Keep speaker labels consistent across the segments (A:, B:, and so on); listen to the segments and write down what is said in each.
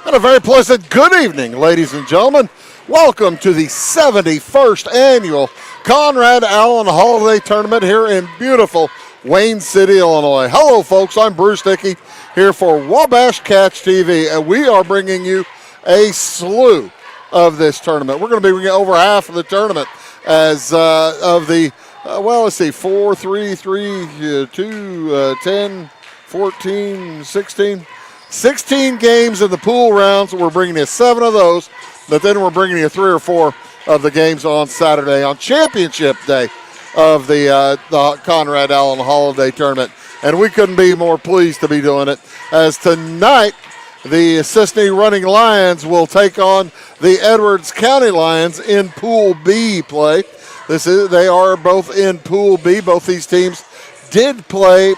A: And a very pleasant good evening, ladies and gentlemen. Welcome to the 71st annual Conrad Allen Holiday Tournament here in beautiful Wayne City, Illinois. Hello, folks. I'm Bruce Dickey here for Wabash Catch TV, and we are bringing you a slew of this tournament. We're going to be bringing over half of the tournament as of the, let's see, 4, 3, 3, 2, 10, 14, 16. 16 games in the pool rounds. We're bringing you 7 of those, but then we're bringing you 3 or 4 of the games on Saturday on championship day of the Conrad Allen Holiday Tournament. And we couldn't be more pleased to be doing it, as tonight the Cisne Running Lions will take on the Edwards County Lions in Pool B play. They are both in Pool B. Both these teams did play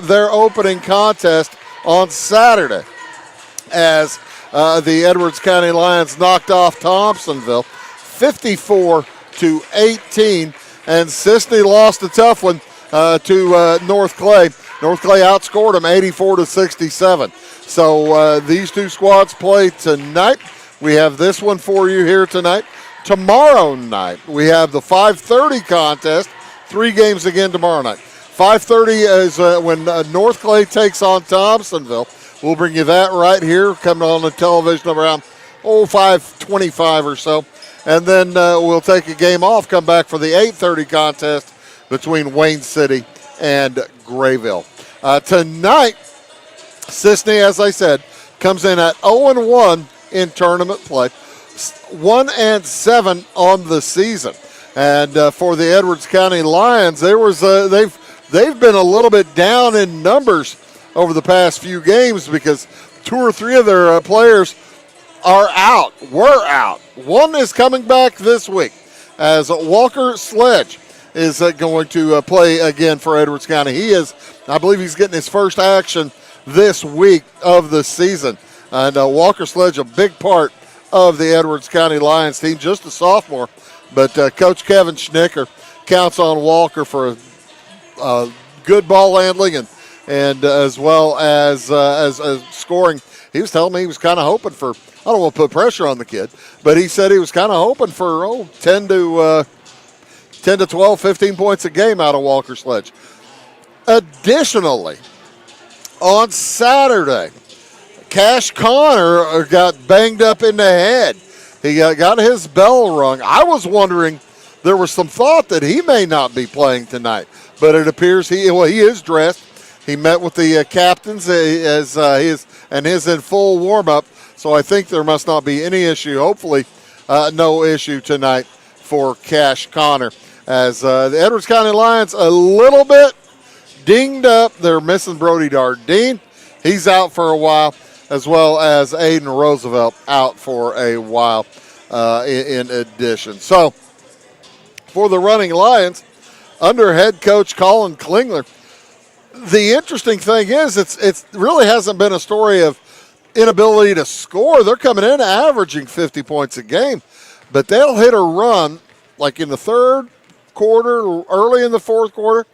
A: their opening contest on Saturday, as the Edwards County Lions knocked off Thompsonville 54-18, and Cisne lost a tough one to North Clay. North Clay outscored them 84-67. So these two squads play tonight. We have this one for you here tonight. Tomorrow night we have the 5:30 contest. 3 games again tomorrow night. 5:30 is when North Clay takes on Thompsonville. We'll bring you that right here, coming on the television around 5:25 or so. And then we'll take a game off, come back for the 8:30 contest between Wayne City and Grayville. Tonight, Cisne, as I said, comes in at 0-1 in tournament play, 1-7 on the season. And for the Edwards County Lions, they've been a little bit down in numbers over the past few games because 2 or 3 of their players were out. One is coming back this week, as Walker Sledge is going to play again for Edwards County. I believe he's getting his first action this week of the season. And Walker Sledge, a big part of the Edwards County Lions team, just a sophomore. But Coach Kevin Schnicker counts on Walker for good ball handling and as well as scoring. He was telling me he was kind of hoping for, I don't want to put pressure on the kid, but he said he was kind of hoping for 10 to 12, 15 points a game out of Walker Sledge. Additionally, on Saturday, Cash Connor got banged up in the head. He got his bell rung. I was wondering, there was some thought that he may not be playing tonight, but it appears he is dressed. He met with the captains as he is in full warm-up, so I think there must not be any issue. Hopefully, no issue tonight for Cash Connor, as the Edwards County Lions a little bit dinged up. They're missing Brody Dardine. He's out for a while, as well as Aiden Roosevelt out for a while in addition. So, for the Running Lions, under head coach Colin Klingler, the interesting thing is it really hasn't been a story of inability to score. They're coming in averaging 50 points a game, but they'll hit a run like in the third quarter, early in the fourth quarter,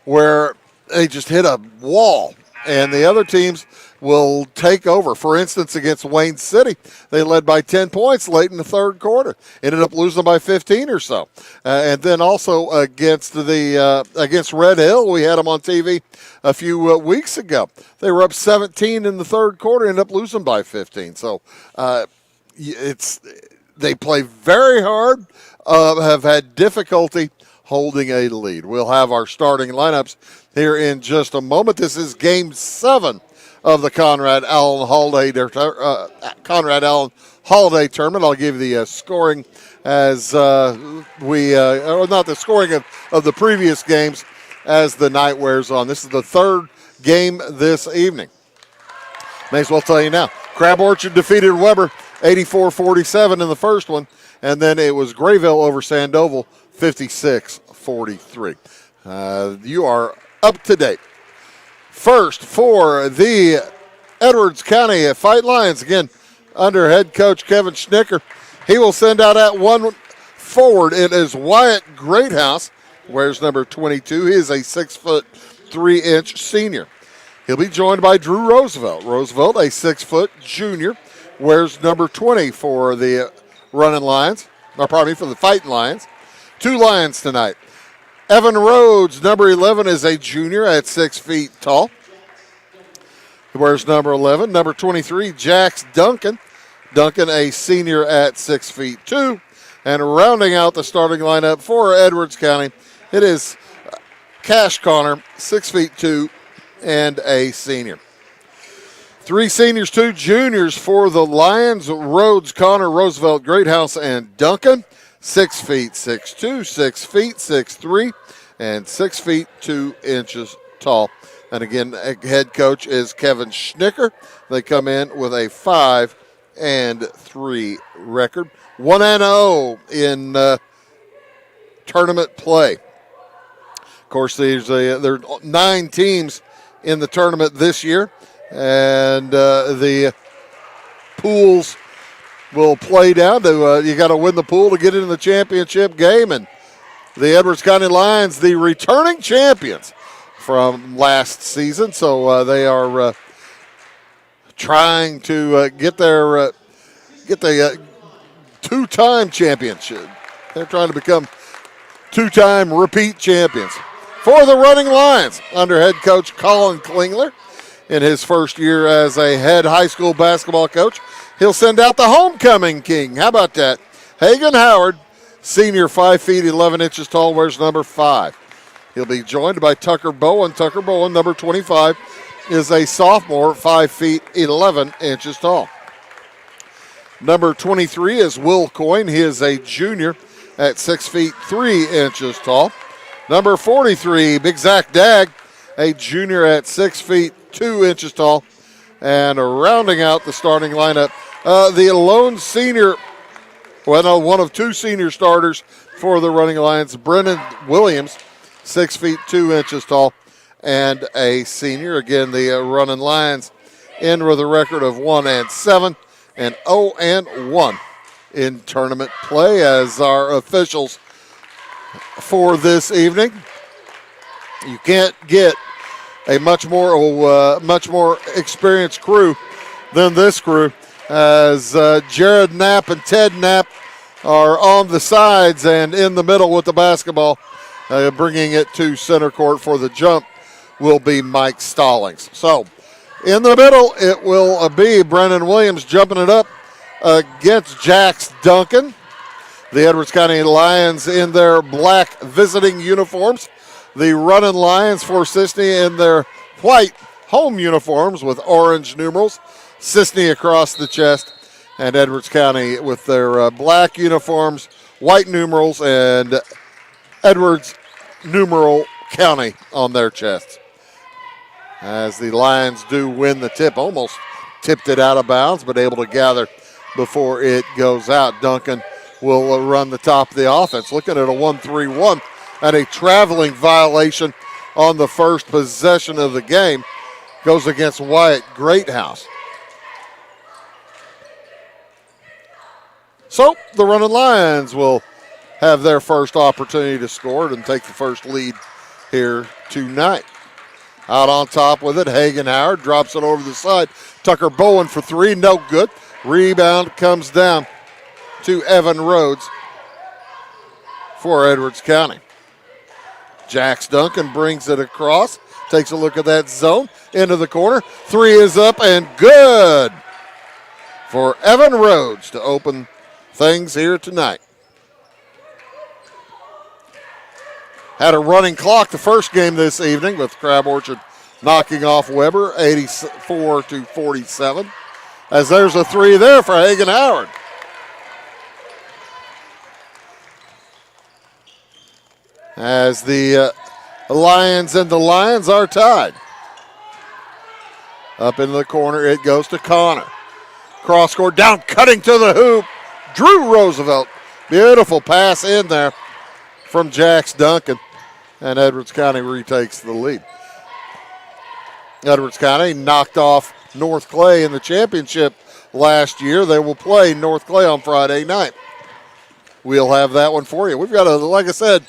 A: where they just hit a wall, and the other teams will take over. For instance, against Wayne City, they led by 10 points late in the third quarter. Ended up losing by 15 or so. And then also against Red Hill, we had them on TV a few weeks ago. They were up 17 in the third quarter, ended up losing by 15. So they play very hard, have had difficulty holding a lead. We'll have our starting lineups here in just a moment. This is Game 7 of the Conrad Allen Holiday Tournament. I'll give you the scoring as or not the scoring of the previous games as the night wears on. This is the third game this evening. May as well tell you now. Crab Orchard defeated Weber 84-47 in the first one, and then it was Grayville over Sandoval 56-43. You are up to date. First for the Edwards County Fight Lions, again, under head coach Kevin Schnicker. He will send out at one forward. It is Wyatt Greathouse, wears number 22. He is a 6'3" senior. He'll be joined by Drew Roosevelt. Roosevelt, a 6 foot junior. wears number 20 for the running Lions, or pardon me, for the fighting Lions. 2 Lions tonight. Evan Rhodes, number 11, is a junior at 6 feet tall. He wears number 11. Number 23, Jax Duncan. Duncan, a senior at 6 feet 2. And rounding out the starting lineup for Edwards County, it is Cash Connor, 6 feet 2, and a senior. 3 seniors, 2 juniors for the Lions: Rhodes, Connor, Roosevelt, Greathouse, and Duncan. 6 feet 6'2", 6 feet 6'3", and 6 feet 2 inches tall. And again, head coach is Kevin Schnicker. They come in with a 5-3 record. 1-0 in tournament play. Of course, there are 9 teams in the tournament this year, and the pools will play down to you got to win the pool to get into the championship game. And the Edwards County Lions, the returning champions from last season, so they are trying to get the 2-time championship. They're trying to become 2-time repeat champions. For the running Lions, under head coach Colin Klingler, in his first year as a head high school basketball coach, he'll send out the homecoming king. How about that? Hagan Howard, senior, 5 feet 11 inches tall, wears number 5. He'll be joined by Tucker Bowen. Tucker Bowen, number 25, is a sophomore, 5 feet 11 inches tall. Number 23 is Will Coyne. He is a junior at 6 feet 3 inches tall. Number 43, Big Zach Dagg, a junior at 6 feet 2 inches tall. And rounding out the starting lineup, the lone senior, one of 2 senior starters for the running Lions, Brennan Williams, 6 feet 2 inches tall, and a senior. Again, the running Lions end with a record of 1-7 and 0-1 in tournament play. As our officials for this evening, you can't get a much more experienced crew than this crew, as Jared Knapp and Ted Knapp are on the sides and in the middle with the basketball. Bringing it to center court for the jump will be Mike Stallings. So in the middle, it will be Brennan Williams jumping it up against Jax Duncan. The Edwards County Lions in their black visiting uniforms. The running Lions for Cisne in their white home uniforms with orange numerals. Cisne across the chest. And Edwards County with their black uniforms, white numerals, and Edwards numeral County on their chests. As the Lions do win the tip, almost tipped it out of bounds, but able to gather before it goes out. Duncan will run the top of the offense. Looking at a 1-3-1 and a traveling violation on the first possession of the game. Goes against Wyatt Greathouse. So the running Lions will have their first opportunity to score and take the first lead here tonight. Out on top with it, Hagan Howard drops it over the side. Tucker Bowen for 3, no good. Rebound comes down to Evan Rhodes for Edwards County. Jax Duncan brings it across, takes a look at that zone, into the corner. 3 is up and good for Evan Rhodes to open things here tonight. Had a running clock the first game this evening with Crab Orchard knocking off Weber 84-47. As there's a 3 there for Hagan Howard. As the Lions and the Lions are tied. Up in the corner it goes to Connor. Cross court down, cutting to the hoop. Drew Roosevelt. Beautiful pass in there from Jax Duncan. And Edwards County retakes the lead. Edwards County knocked off North Clay in the championship last year. They will play North Clay on Friday night. We'll have that one for you. We've got like I said,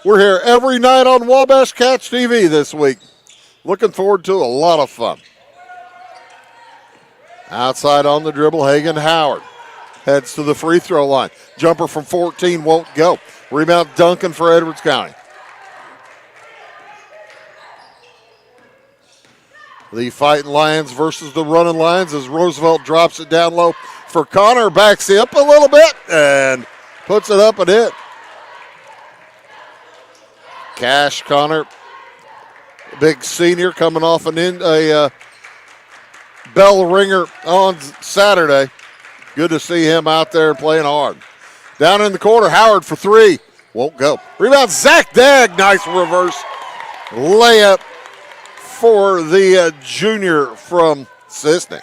A: we're here every night on Wabash Catch TV this week. Looking forward to a lot of fun. Outside on the dribble, Hagan Howard heads to the free throw line. Jumper from 14 won't go. Rebound Duncan for Edwards County. The Fighting Lions versus the Running Lions as Roosevelt drops it down low for Connor. Backs it up a little bit and puts it up and in. Cash Connor, big senior, coming off a bell ringer on Saturday. Good to see him out there playing hard. Down in the corner, Howard for three. Won't go. Rebound, Zach Dagg. Nice reverse layup for the junior from Cisne.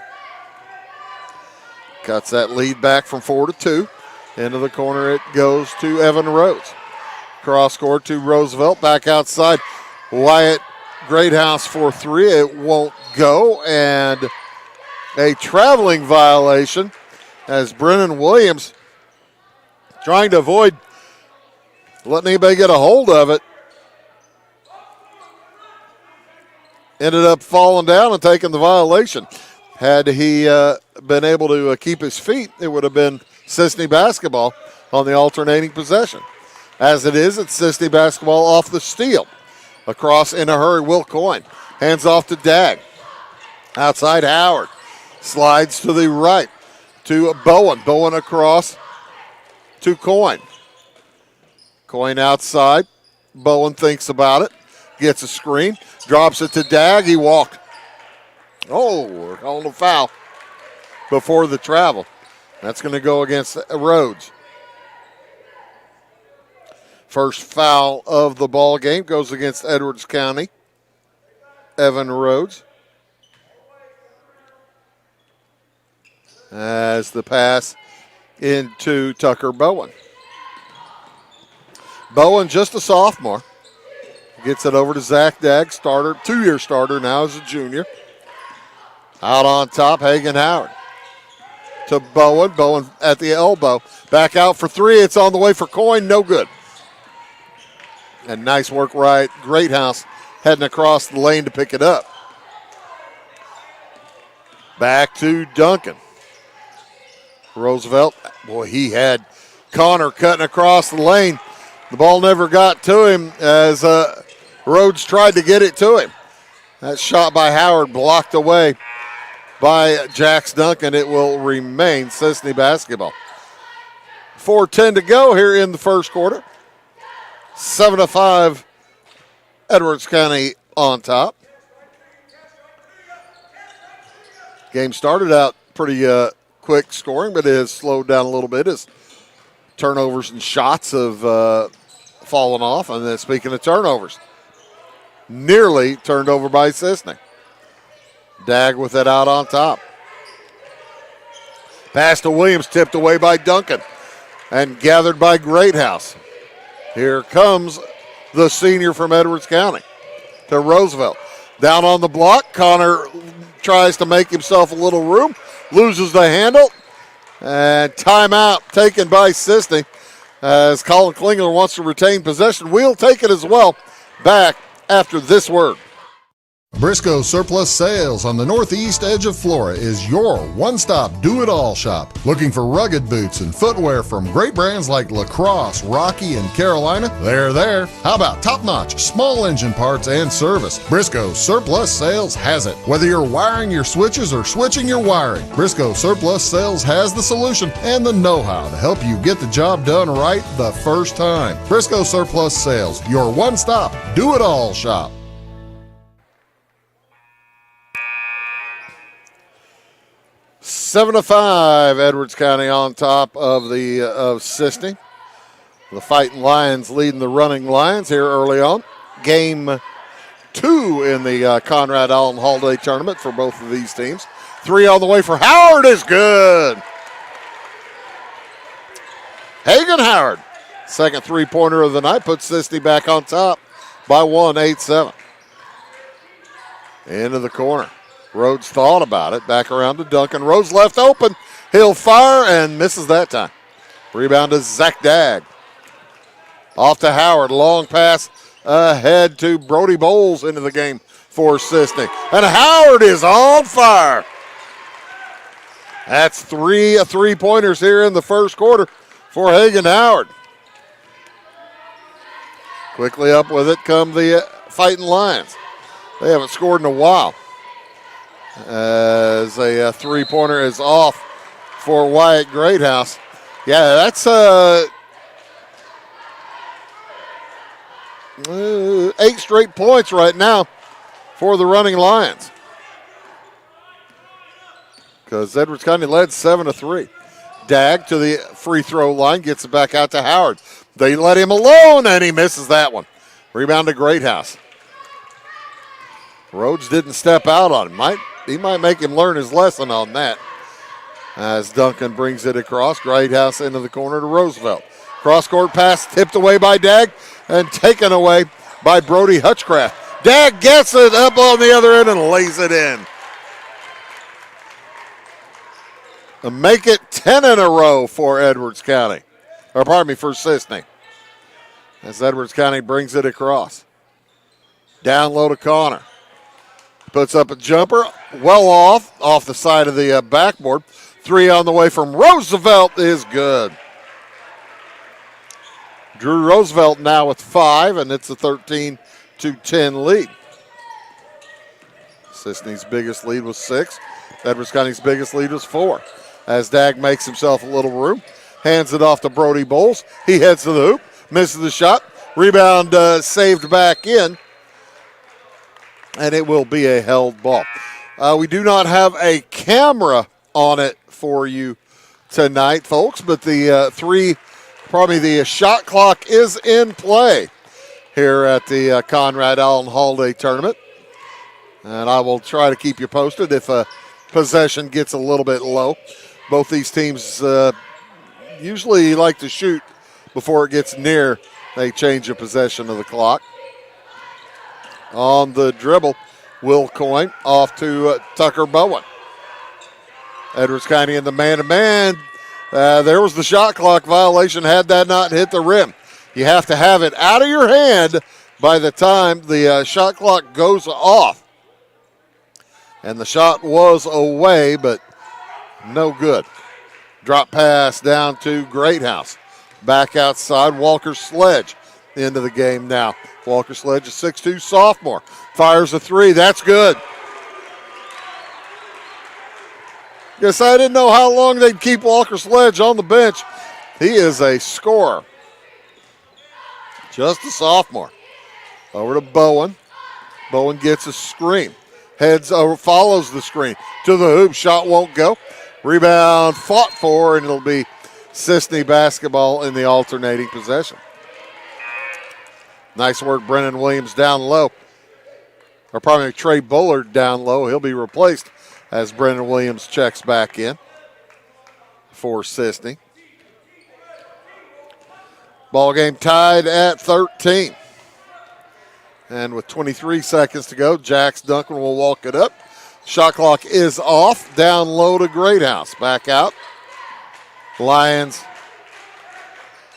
A: Cuts that lead back from 4-2. Into the corner it goes to Evan Rhodes. Cross court to Roosevelt. Back outside. Wyatt Greathouse for three. It won't go. And a traveling violation as Brennan Williams trying to avoid letting anybody get a hold of it. Ended up falling down and taking the violation. Had he been able to keep his feet, it would have been Cisne basketball on the alternating possession. As it is, it's Cisne basketball off the steal. Across in a hurry, Will Coyne. Hands off to Dagg. Outside Howard. Slides to the right to Bowen. Bowen across to Coyne. Coyne outside. Bowen thinks about it. Gets a screen. Drops it to Dagg. He walked. Oh, we're calling a foul before the travel. That's going to go against Rhodes. First foul of the ball game goes against Edwards County. Evan Rhodes. As the pass into Tucker Bowen. Bowen, just a sophomore. Gets it over to Zach Dagg, starter, 2-year starter now as a junior. Out on top, Hagan Howard. To Bowen. Bowen at the elbow. Back out for three. It's on the way for Coyne. No good. And nice work right. Greathouse heading across the lane to pick it up. Back to Duncan. Roosevelt. Boy, he had Connor cutting across the lane. The ball never got to him as Rhodes tried to get it to him. That shot by Howard blocked away by Jax Duncan. It will remain Cisne basketball. 4:10 to go here in the first quarter. 7-5, Edwards County on top. Game started out pretty quick scoring, but it has slowed down a little bit as turnovers and shots have fallen off. And then speaking of turnovers, nearly turned over by Cisne. Dagg with it out on top. Pass to Williams, tipped away by Duncan and gathered by Greathouse. Here comes the senior from Edwards County to Roosevelt. Down on the block, Connor tries to make himself a little room, loses the handle, and timeout taken by Cisne as Colin Klingler wants to retain possession. We'll take it as well. Back after this word.
B: Briscoe Surplus Sales on the northeast edge of Flora is your one-stop do-it-all shop. Looking for rugged boots and footwear from great brands like Lacrosse, Rocky, and Carolina? They're there. How about top-notch small engine parts and service? Briscoe Surplus Sales has it. Whether you're wiring your switches or switching your wiring, Briscoe Surplus Sales has the solution and the know-how to help you get the job done right the first time. Briscoe Surplus Sales, your one-stop do-it-all shop.
A: 7-5, Edwards County on top of Cisne. The Fighting Lions leading the Running Lions here early on. Game 2 in the Conrad Allen Holiday Tournament for both of these teams. 3 on the way for Howard is good. Hagan Howard, second three-pointer of the night, puts Cisne back on top by 1, 8-7. Into the corner. Rhodes thought about it. Back around to Duncan. Rhodes left open. He'll fire and misses that time. Rebound to Zach Dagg. Off to Howard. Long pass ahead to Brody Bowles into the game for Cisne. And Howard is on fire. That's three three-pointers here in the first quarter for Hagen Howard. Quickly up with it come the Fighting Lions. They haven't scored in a while. As a three-pointer is off for Wyatt Greathouse. Yeah, that's 8 straight points right now for the Running Lions. Because Edwards County led 7-3. Dag to the free throw line, gets it back out to Howard. They let him alone, and he misses that one. Rebound to Greathouse. Rhodes didn't step out on him. He might make him learn his lesson on that. As Duncan brings it across, Greathouse into the corner to Roosevelt. Cross-court pass tipped away by Dag and taken away by Brody Hutchcraft. Dag gets it up on the other end and lays it in. And make it 10 in a row for Edwards County. Or pardon me, for Cisne. As Edwards County brings it across. Down low to Connor. Puts up a jumper, well off the side of the backboard. 3 on the way from Roosevelt is good. Drew Roosevelt now with 5, and it's a 13-10 lead. Cisne's biggest lead was 6. Edwards County's biggest lead was 4. As Dag makes himself a little room, hands it off to Brody Bowles. He heads to the hoop, misses the shot. Rebound saved back in. And it will be a held ball. We do not have a camera on it for you tonight, folks, but the shot clock is in play here at the Conrad Allen Holiday Tournament. And I will try to keep you posted if possession gets a little bit low. Both these teams usually like to shoot before it gets near. They change the possession of the clock. On the dribble, Will Coyne off to Tucker Bowen. Edwards County in the man-to-man. There was the shot clock violation had that not hit the rim. You have to have it out of your hand by the time the shot clock goes off. And the shot was away, but no good. Drop pass down to Greathouse. Back outside, Walker Sledge into the game now. Walker Sledge, a 6'2 sophomore. Fires a 3. That's good. Guess I didn't know how long they'd keep Walker Sledge on the bench. He is a scorer. Just a sophomore. Over to Bowen. Bowen gets a screen. Heads over, follows the screen to the hoop. Shot won't go. Rebound fought for, and it'll be Cisne basketball in the alternating possession. Nice work, Brennan Williams down low. Or probably Trey Bullard down low. He'll be replaced as Brennan Williams checks back in for Cisne. Ball game tied at 13. And with 23 seconds to go, Jax Duncan will walk it up. Shot clock is off. Down low to Greathouse. Back out. Lions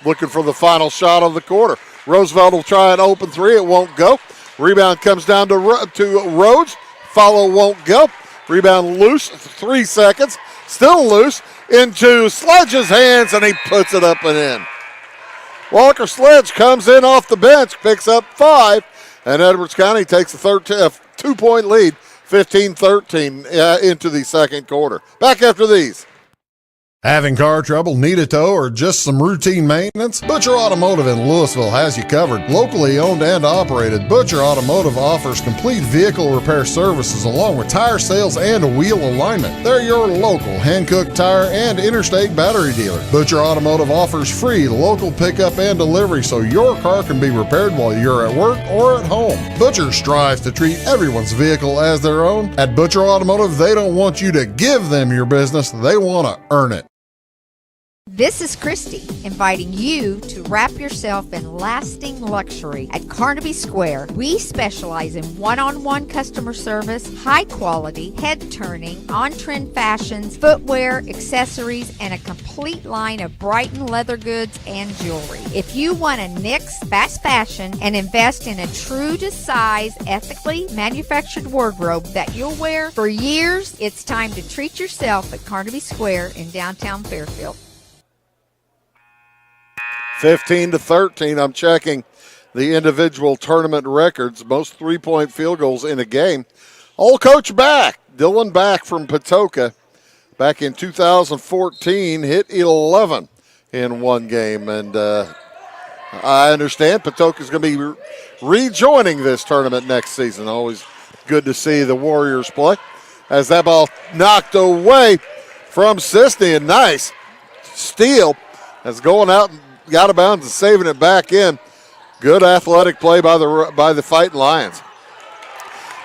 A: looking for the final shot of the quarter. Roosevelt will try an open 3. It won't go. Rebound comes down to Rhodes. Follow won't go. Rebound loose. 3 seconds. Still loose. Into Sledge's hands, and he puts it up and in. Walker Sledge comes in off the bench, picks up 5, and Edwards County takes a 2-point lead, 15-13 into the second quarter. Back after these.
B: Having car trouble, need a tow, or just some routine maintenance? Butcher Automotive in Louisville has you covered. Locally owned and operated, Butcher Automotive offers complete vehicle repair services along with tire sales and wheel alignment. They're your local Hankook tire and interstate battery dealer. Butcher Automotive offers free local pickup and delivery so your car can be repaired while you're at work or at home. Butcher strives to treat everyone's vehicle as their own. At Butcher Automotive, they don't want you to give them your business, they want to earn it.
C: This is Christy, inviting you to wrap yourself in lasting luxury at Carnaby Square. We specialize in one-on-one customer service, high quality, head turning, on-trend fashions, footwear, accessories, and a complete line of Brighton leather goods and jewelry. If you want to nix fast fashion and invest in a true to size, ethically manufactured wardrobe that you'll wear for years, it's time to treat yourself at Carnaby Square in downtown Fairfield.
A: 15-13. I'm checking the individual tournament records. Most three-point field goals in a game. Old coach back. Dylan back from Patoka. Back in 2014, hit 11 in one game. And I understand Patoka's going to be rejoining this tournament next season. Always good to see the Warriors play. As that ball knocked away from Cisne. A nice steal. As going out and got out of bounds and saving it back in. Good athletic play by the Fighting Lions.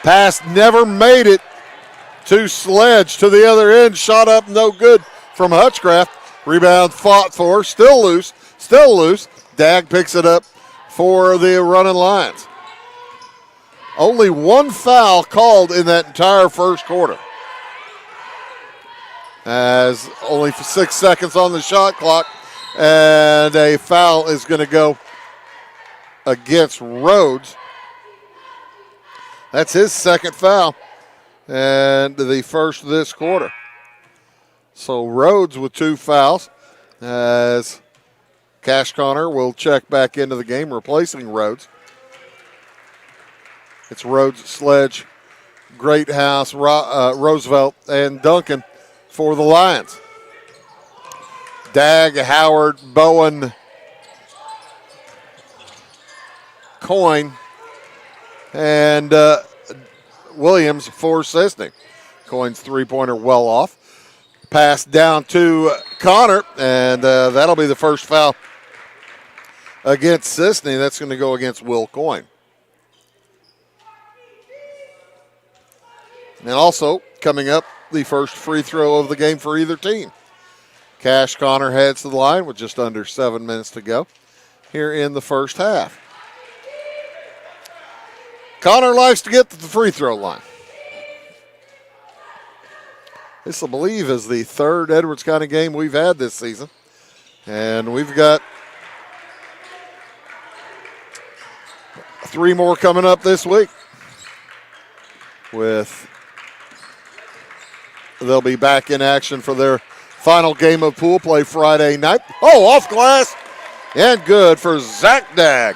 A: Pass never made it to Sledge to the other end. Shot up no good from Hutchcraft. Rebound fought for. Still loose. Dag picks it up for the running Lions. Only one foul called in that entire first quarter. As only 6 seconds on the shot clock. And a foul is going to go against Rhodes. That's his second foul. And the first this quarter. So Rhodes with 2 fouls. As Cash Connor will check back into the game, replacing Rhodes. It's Rhodes, Sledge, Greathouse, Roosevelt, and Duncan for the Lions. Dag, Howard, Bowen, Coyne, and Williams for Cisne. Coyne's three-pointer well off. Pass down to Connor, and that'll be the first foul against Cisne. That's going to go against Will Coyne. And also, coming up, the first free throw of the game for either team. Cash Connor heads to the line with just under 7 minutes to go here in the first half. Connor likes to get to the free throw line. This, I believe, is the third Edwards County game we've had this season. And we've got 3 more coming up this week. They'll be back in action for their final game of pool play Friday night. Oh, off glass and good for Zach Dag.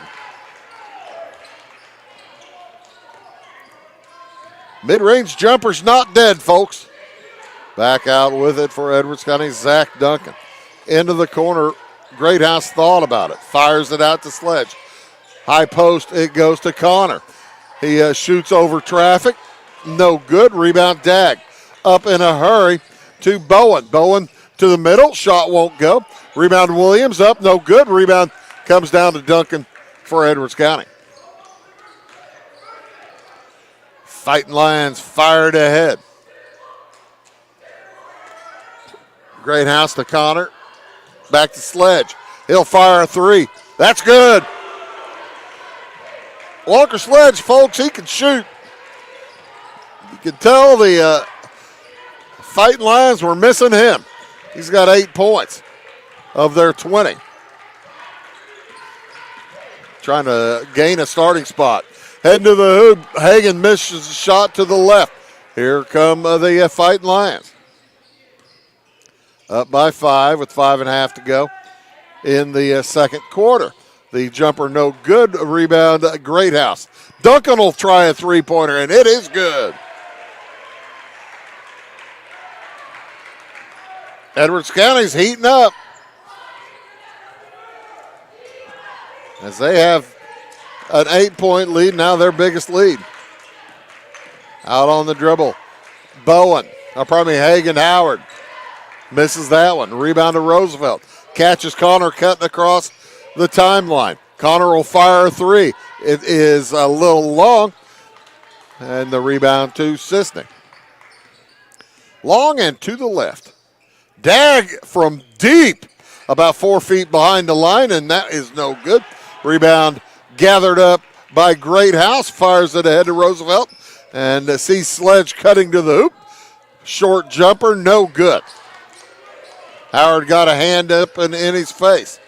A: Mid-range jumper's not dead, folks. Back out with it for Edwards County, Zach Duncan. Into the corner, Greathouse thought about it. Fires it out to Sledge. High post, it goes to Connor. He shoots over traffic. No good. Rebound Dag. Up in a hurry to Bowen. Bowen to the middle. Shot won't go. Rebound Williams up. No good. Rebound comes down to Duncan for Edwards County. Fighting Lions fired ahead. Greathouse to Connor. Back to Sledge. He'll fire a 3. That's good. Walker Sledge, folks, he can shoot. You can tell the Fighting Lions were missing him. He's got 8 points of their 20. Trying to gain a starting spot. Heading to the hoop. Hagan misses a shot to the left. Here come the Fighting Lions. Up by 5 with 5.5 to go in the second quarter. The jumper no good. Rebound Greathouse. Duncan will try a three-pointer, and it is good. Edwards County's heating up as they have an 8-point lead, now their biggest lead. Out on the dribble. Hagen Howard. Misses that one. Rebound to Roosevelt. Catches Connor cutting across the timeline. Connor will fire a 3. It is a little long. And the rebound to Cisne. Long and to the left. Dag from deep. about 4 feet behind the line, and that is no good. Rebound gathered up by Greathouse, fires it ahead to Roosevelt, and sees Sledge cutting to the hoop. Short jumper, no good. Howard got a hand up and in his face.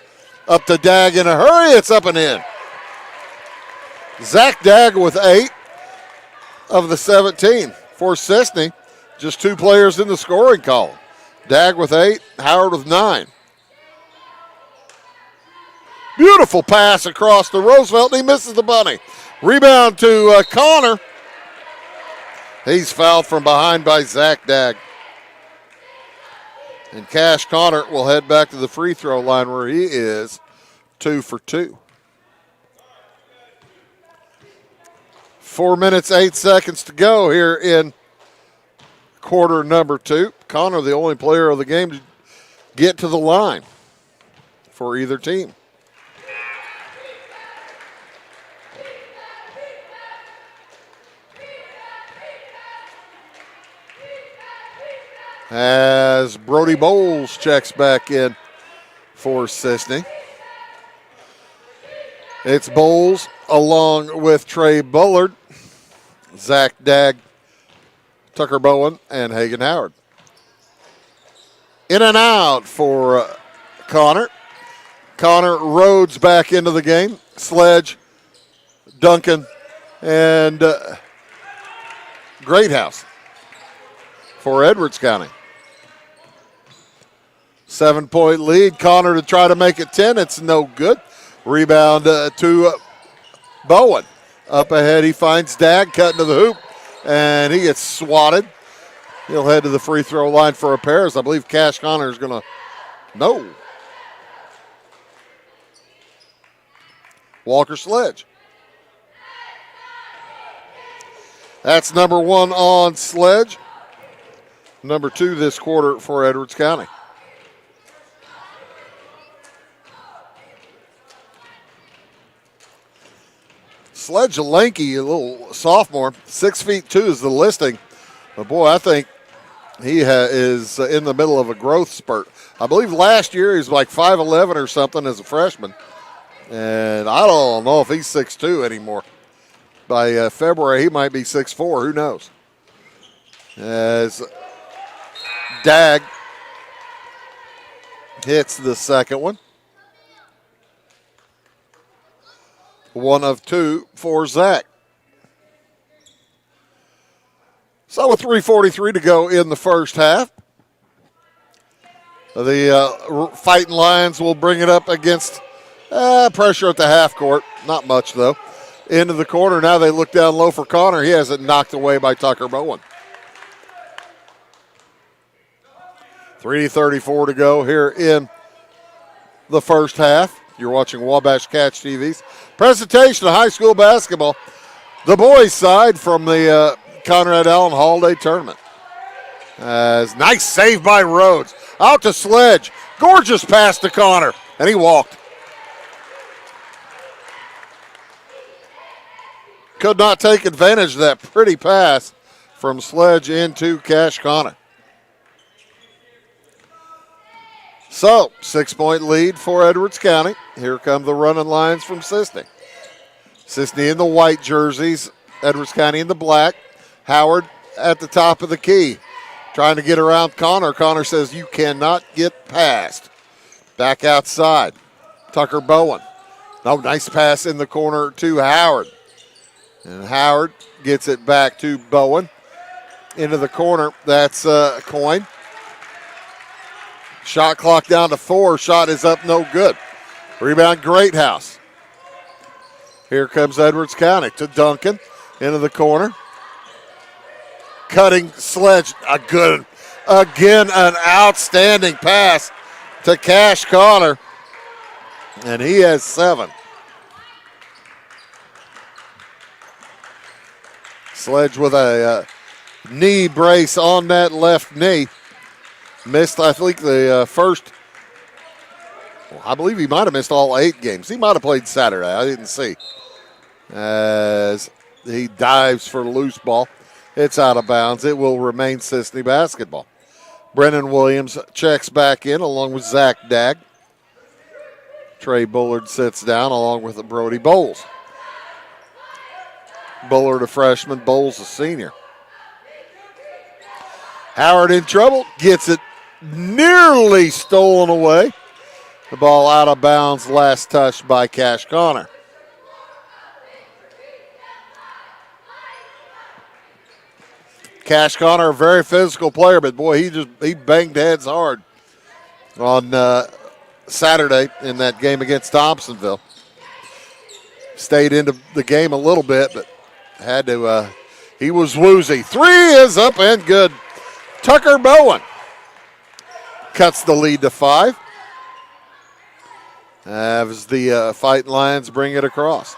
A: Up to Dag in a hurry, it's up and in. Zach Dag with 8 of the 17 for Cisne. Just 2 players in the scoring column. Dag with 8, Howard with 9. Beautiful pass across to Roosevelt, and he misses the bunny. Rebound to Connor. He's fouled from behind by Zach Dag. And Cash Connor will head back to the free throw line where he is 2 for 2. 4 minutes, 8 seconds to go here in quarter number 2. Connor, the only player of the game to get to the line for either team. As Brody Bowles checks back in for Cisne. It's Bowles along with Trey Bullard, Zach Dag, Tucker Bowen, and Hagan Howard. In and out for Connor. Connor Rhodes back into the game. Sledge, Duncan, and Greathouse for Edwards County. 7-point lead. Connor to try to make it 10. It's no good. Rebound to Bowen. Up ahead, he finds Dag cutting to the hoop, and he gets swatted. He'll head to the free throw line for a pair, as I believe Cash Connor is going to. No. Walker Sledge. That's number 1 on Sledge. Number 2 this quarter for Edwards County. Sledge lanky, a little sophomore, 6'2" is the listing. But boy, I think he is in the middle of a growth spurt. I believe last year he was like 5'11" or something as a freshman. And I don't know if he's 6'2" anymore. By February, he might be 6'4", who knows. As Dag hits the second one. 1 of 2 for Zach. So with 3:43 to go in the first half, the Fighting Lions will bring it up against pressure at the half court. Not much, though. Into the corner. Now they look down low for Connor. He has it knocked away by Tucker Bowen. 3:34 to go here in the first half. You're watching Wabash Catch TV's presentation of high school basketball. The boys' side from the Conrad Allen Holiday Tournament. Nice save by Rhodes. Out to Sledge. Gorgeous pass to Connor. And he walked. Could not take advantage of that pretty pass from Sledge into Cash Connor. So, 6-point lead for Edwards County. Here come the running Lions from Cisne. Cisne in the white jerseys, Edwards County in the black. Howard at the top of the key, trying to get around Connor. Connor says, you cannot get past. Back outside, Tucker Bowen. No, nice pass in the corner to Howard. And Howard gets it back to Bowen. Into the corner, that's Coyne. Shot clock down to 4. Shot is up, no good. Rebound, Greathouse. Here comes Edwards County to Duncan. Into the corner. Cutting Sledge. Again, an outstanding pass to Cash Connor. And he has 7. Sledge with a knee brace on that left knee. Missed, I think, the first. Well, I believe he might have missed all 8 games. He might have played Saturday. I didn't see. As he dives for loose ball. It's out of bounds. It will remain Cisne basketball. Brennan Williams checks back in along with Zach Dag. Trey Bullard sits down along with Brody Bowles. Bullard a freshman, Bowles a senior. Howard in trouble, gets it nearly stolen away. The ball out of bounds, last touched by Cash Connor. Cash Connor, a very physical player, but boy, he banged heads hard on Saturday in that game against Thompsonville. Stayed into the game a little bit, but had to, he was woozy. Three is up and good. Tucker Bowen cuts the lead to 5. As the Fighting Lions bring it across.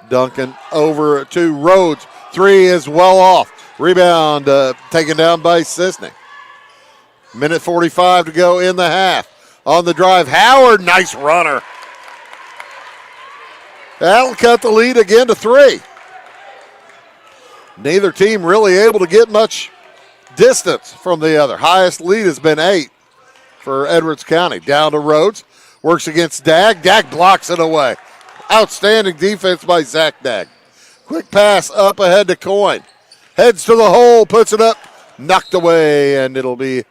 A: Duncan over to Rhodes. 3 is well off. Rebound taken down by Cisne. Minute 45 to go in the half. On the drive, Howard, nice runner. That'll cut the lead again to 3. Neither team really able to get much distance from the other. Highest lead has been 8 for Edwards County. Down to Rhodes. Works against Dag. Dag blocks it away. Outstanding defense by Zach Dag. Quick pass up ahead to Coyne. Heads to the hole, puts it up, knocked away, and it'll be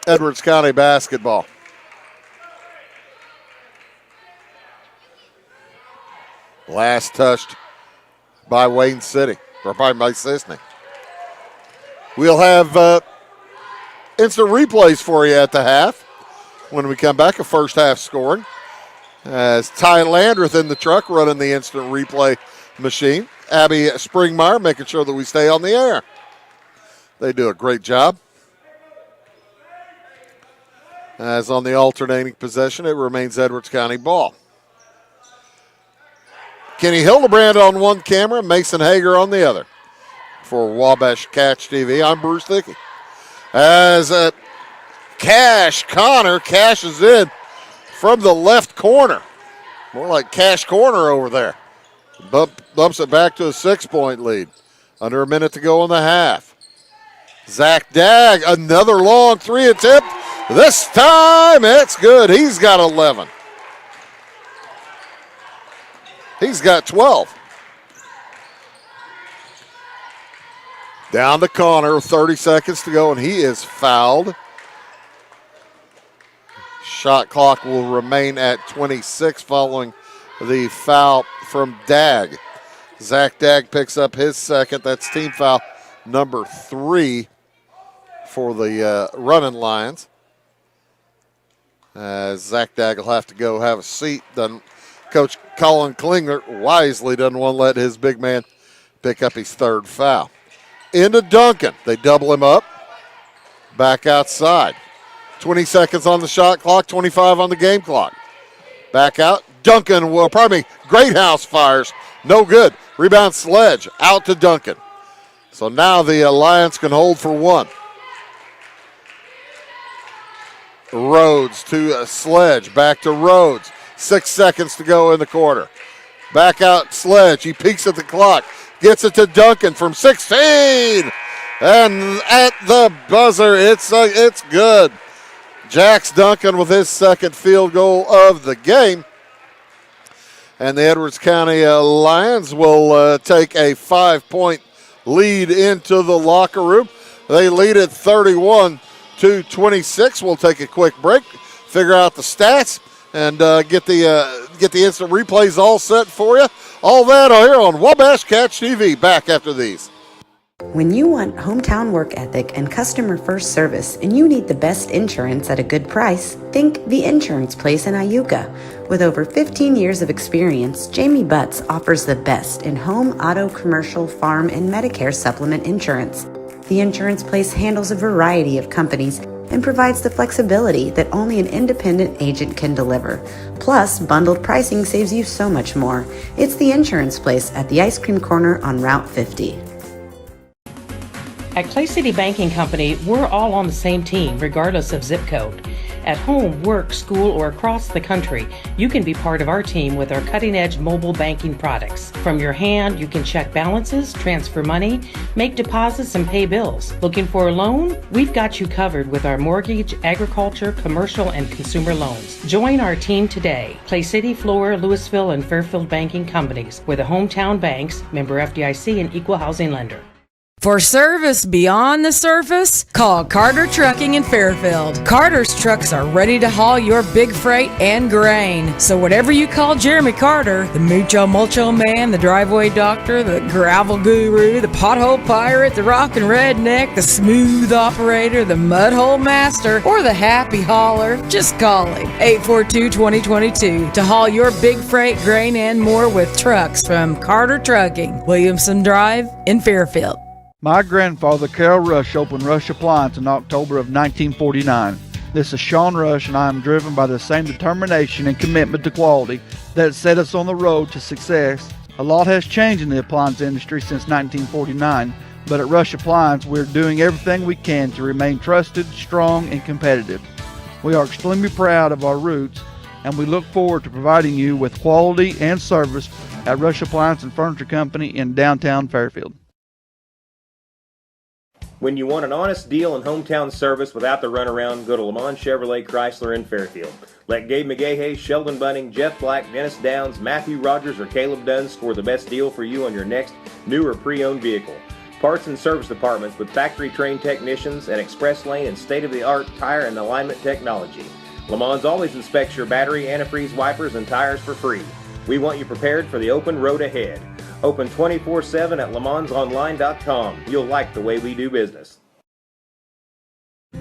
A: Edwards County basketball. Last touched by Wayne City, or by Cisne. We'll have instant replays for you at the half. When we come back, a first half scoring. As Ty Landreth in the truck running the instant replay machine. Abby Springmeyer making sure that we stay on the air. They do a great job. As on the alternating possession, it remains Edwards County ball. Kenny Hildebrand on one camera, Mason Hager on the other. For Wabash Catch TV, I'm Bruce Hickey. As Cash Connor cashes in from the left corner. More like Cash Corner over there. Bumps it back to a 6-point lead. Under a minute to go in the half. Zach Dag, another long 3 attempt. This time it's good. He's got 11. He's got 12. Down to Connor, 30 seconds to go, and he is fouled. Shot clock will remain at 26 following the foul from Dag. Zach Dag picks up his second. That's team foul number 3 for the running Lions. Zach Dag will have to go have a seat. Coach Colin Klingler wisely doesn't want to let his big man pick up his 3rd foul. Into Duncan. They double him up. Back outside. 20 seconds on the shot clock, 25 on the game clock. Back out. Duncan, Greathouse fires. No good. Rebound Sledge. Out to Duncan. So now the Lions can hold for 1. Rhodes to Sledge. Back to Rhodes. 6 seconds to go in the quarter. Back out Sledge. He peeks at the clock. Gets it to Duncan from 16. And at the buzzer, it's good. Jax Duncan with his 2nd field goal of the game. And the Edwards County Lions will take a 5-point lead into the locker room. They lead at 31-26. We'll take a quick break, figure out the stats, and get the instant replays all set for you. All that here on Wabash Catch TV. Back after these.
D: When you want hometown work ethic and customer first service and you need the best insurance at a good price, think The Insurance Place in Iuka. With over 15 years of experience, Jamie Butts offers the best in home, auto, commercial, farm, and Medicare supplement insurance. The Insurance Place handles a variety of companies and provides the flexibility that only an independent agent can deliver. Plus, bundled pricing saves you so much more. It's The Insurance Place at the Ice Cream Corner on Route 50.
E: At Clay City Banking Company, we're all on the same team, regardless of zip code. At home, work, school, or across the country, you can be part of our team with our cutting-edge mobile banking products. From your hand, you can check balances, transfer money, make deposits, and pay bills. Looking for a loan? We've got you covered with our mortgage, agriculture, commercial, and consumer loans. Join our team today. Clay City, Flora, Louisville, and Fairfield Banking Companies. We're the hometown banks, member FDIC, and equal housing lender.
F: For service beyond the surface, call Carter Trucking in Fairfield. Carter's trucks are ready to haul your big freight and grain. So whatever you call Jeremy Carter, the Mucho Mulcho Man, the driveway doctor, the gravel guru, the pothole pirate, the rockin' redneck, the smooth operator, the mudhole master, or the happy hauler, just call him. 842-2022 to haul your big freight, grain, and more with trucks from Carter Trucking, Williamson Drive in Fairfield.
G: My grandfather, Carol Rush, opened Rush Appliance in October of 1949. This is Sean Rush, and I am driven by the same determination and commitment to quality that set us on the road to success. A lot has changed in the appliance industry since 1949, but at Rush Appliance, we're doing everything we can to remain trusted, strong, and competitive. We are extremely proud of our roots, and we look forward to providing you with quality and service at Rush Appliance and Furniture Company in downtown Fairfield.
H: When you want an honest deal and hometown service without the runaround, go to Lamont Chevrolet Chrysler in Fairfield. Let Gabe McGahey, Sheldon Bunning, Jeff Black, Dennis Downs, Matthew Rogers, or Caleb Dunn score the best deal for you on your next new or pre-owned vehicle. Parts and service departments with factory-trained technicians and express lane and state-of-the-art tire and alignment technology. Lamont always inspects your battery, antifreeze, wipers, and tires for free. We want you prepared for the open road ahead. Open 24/7 at LeMansOnline.com. You'll like the way we do business.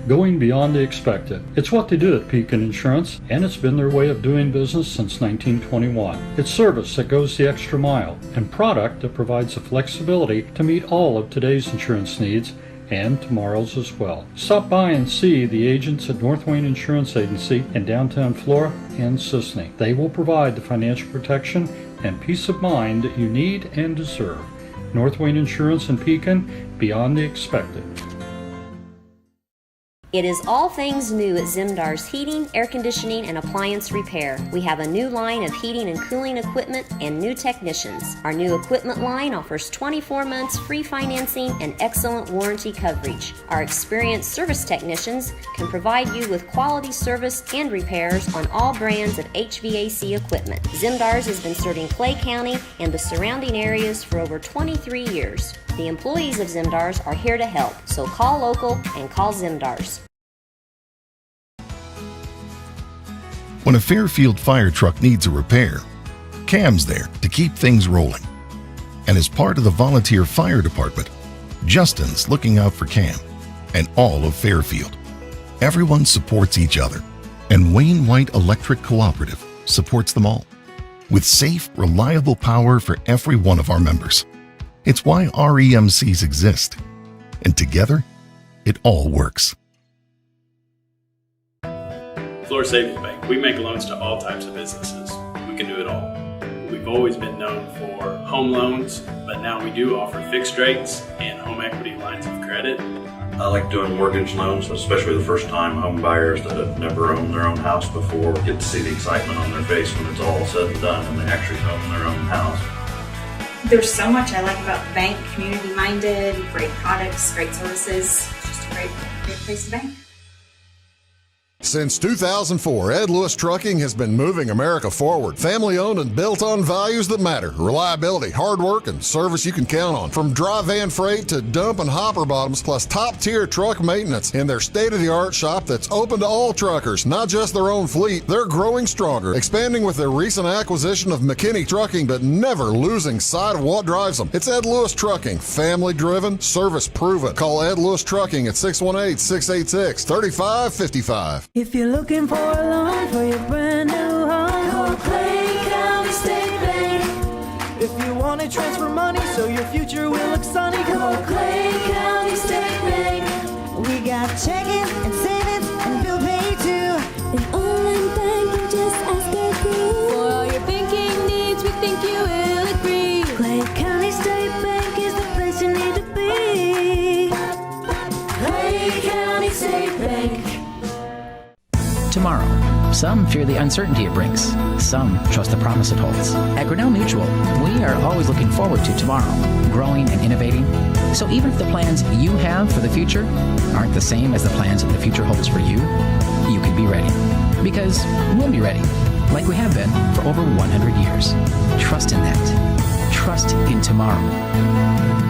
I: Going beyond the expected. It's what they do at Pekin Insurance, and it's been their way of doing business since 1921. It's service that goes the extra mile, and product that provides the flexibility to meet all of today's insurance needs and tomorrow's as well. Stop by and see the agents at North Wayne Insurance Agency in downtown Flora and Cisne. They will provide the financial protection and peace of mind that you need and deserve. North Wayne Insurance in Pekin, beyond the expected.
J: It is all things new at Zimdar's Heating, Air Conditioning, and Appliance Repair. We have a new line of heating and cooling equipment and new technicians. Our new equipment line offers 24 months free financing and excellent warranty coverage. Our experienced service technicians can provide you with quality service and repairs on all brands of HVAC equipment. Zimdar's has been serving Clay County and the surrounding areas for over 23 years. The employees of Zimdar's are here to help, so call local and call Zimdar's.
K: When a Fairfield fire truck needs a repair, Cam's there to keep things rolling. And as part of the volunteer fire department, Justin's looking out for Cam and all of Fairfield. Everyone supports each other, and Wayne White Electric Cooperative supports them all, with safe, reliable power for every one of our members. It's why REMCs exist, and together, it all works.
L: Florida Savings Bank, we make loans to all types of businesses. We can do it all. We've always been known for home loans, but now we do offer fixed rates and home equity lines of credit.
M: I like doing mortgage loans, especially the first-time home buyers that have never owned their own house before get to see the excitement on their face when it's all said and done and they actually own their own house.
N: There's so much I like about the bank, community-minded, great products, great services, just a great place to bank.
B: Since 2004, Ed Lewis Trucking has been moving America forward. Family-owned and built on values that matter. Reliability, hard work, and service you can count on. From dry van freight to dump and hopper bottoms, plus top-tier truck maintenance in their state-of-the-art shop that's open to all truckers, not just their own fleet. They're growing stronger, expanding with their recent acquisition of McKinney Trucking, but never losing sight of what drives them. It's Ed Lewis Trucking, family-driven, service-proven. Call Ed Lewis Trucking at 618-686-3555.
O: If you're looking for a loan for your brand new home, call Clay County State Bank. If you want to transfer money so your future will look sunny, call Clay County State Bank. We got checking and savings and bill pay too.
P: An online bank, you just ask our crew. For all your banking needs, we think you will agree.
O: Clay County State Bank is the place you need to be.
P: Clay County State Bank.
Q: tomorrow. Some fear the uncertainty it brings. Some trust the promise it holds. At Grinnell Mutual, we are always looking forward to tomorrow, growing and innovating. So even if the plans you have for the future aren't the same as the plans that the future holds for you, you can be ready. Because we'll be ready, like we have been for over 100 years. Trust in that. Trust in tomorrow.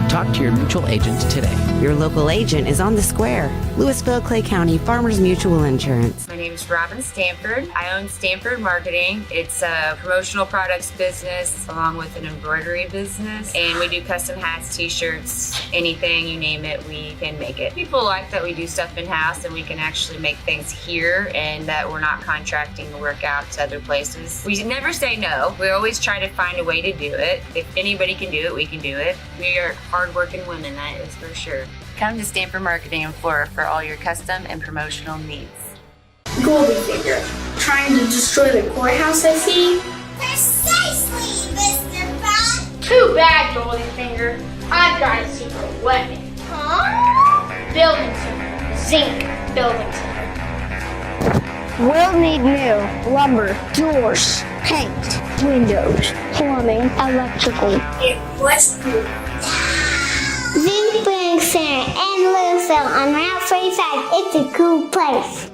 Q: Talk to your mutual agent today.
D: Your local agent is on the square. Louisville, Clay County Farmers Mutual Insurance.
R: My name is Robin Stanford. I own Stanford Marketing. It's a promotional products business along with an embroidery business. And we do custom hats, t-shirts, anything, you name it, we can make it. People like that we do stuff in-house and we can actually make things here and that we're not contracting the work out to other places. We never say no. We always try to find a way to do it. If anybody can do it, we can do it. We are hardworking women, that is for sure. Come to Stanford Marketing in Flora for all your custom and promotional needs.
S: Goldfinger, trying to destroy the courthouse, I see.
T: Precisely, Mr. Bond.
S: Too bad, Goldfinger. I've got a secret weapon.
T: Huh?
S: Building center. Zinc building center.
T: We'll need new lumber, doors, paint, windows, plumbing, electrical.
S: It was cool.
T: Zinc Building Center in Louisville on Route 45. It's a cool place.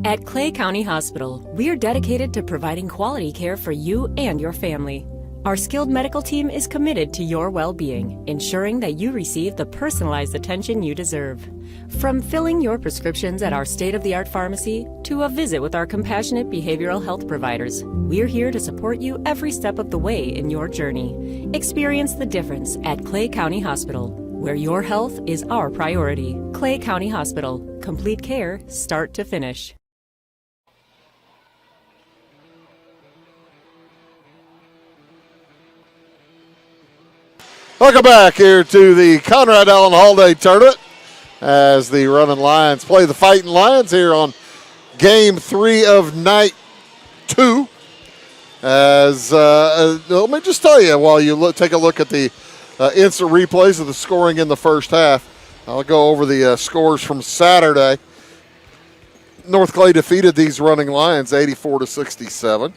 U: At Clay County Hospital, we are dedicated to providing quality care for you and your family. Our skilled medical team is committed to your well-being, ensuring that you receive the personalized attention you deserve. From filling your prescriptions at our state-of-the-art pharmacy to a visit with our compassionate behavioral health providers, we're here to support you every step of the way in your journey. Experience the difference at Clay County Hospital, where your health is our priority. Clay County Hospital. Complete care, start to finish.
A: Welcome back here to the Conrad Allen Holiday Tournament as the Running Lions play the Fighting Lions here on Game 3 of Night 2. As let me just tell you, while you take a look at the instant replays of the scoring in the first half, I'll go over the scores from Saturday. North Clay defeated these Running Lions 84-67.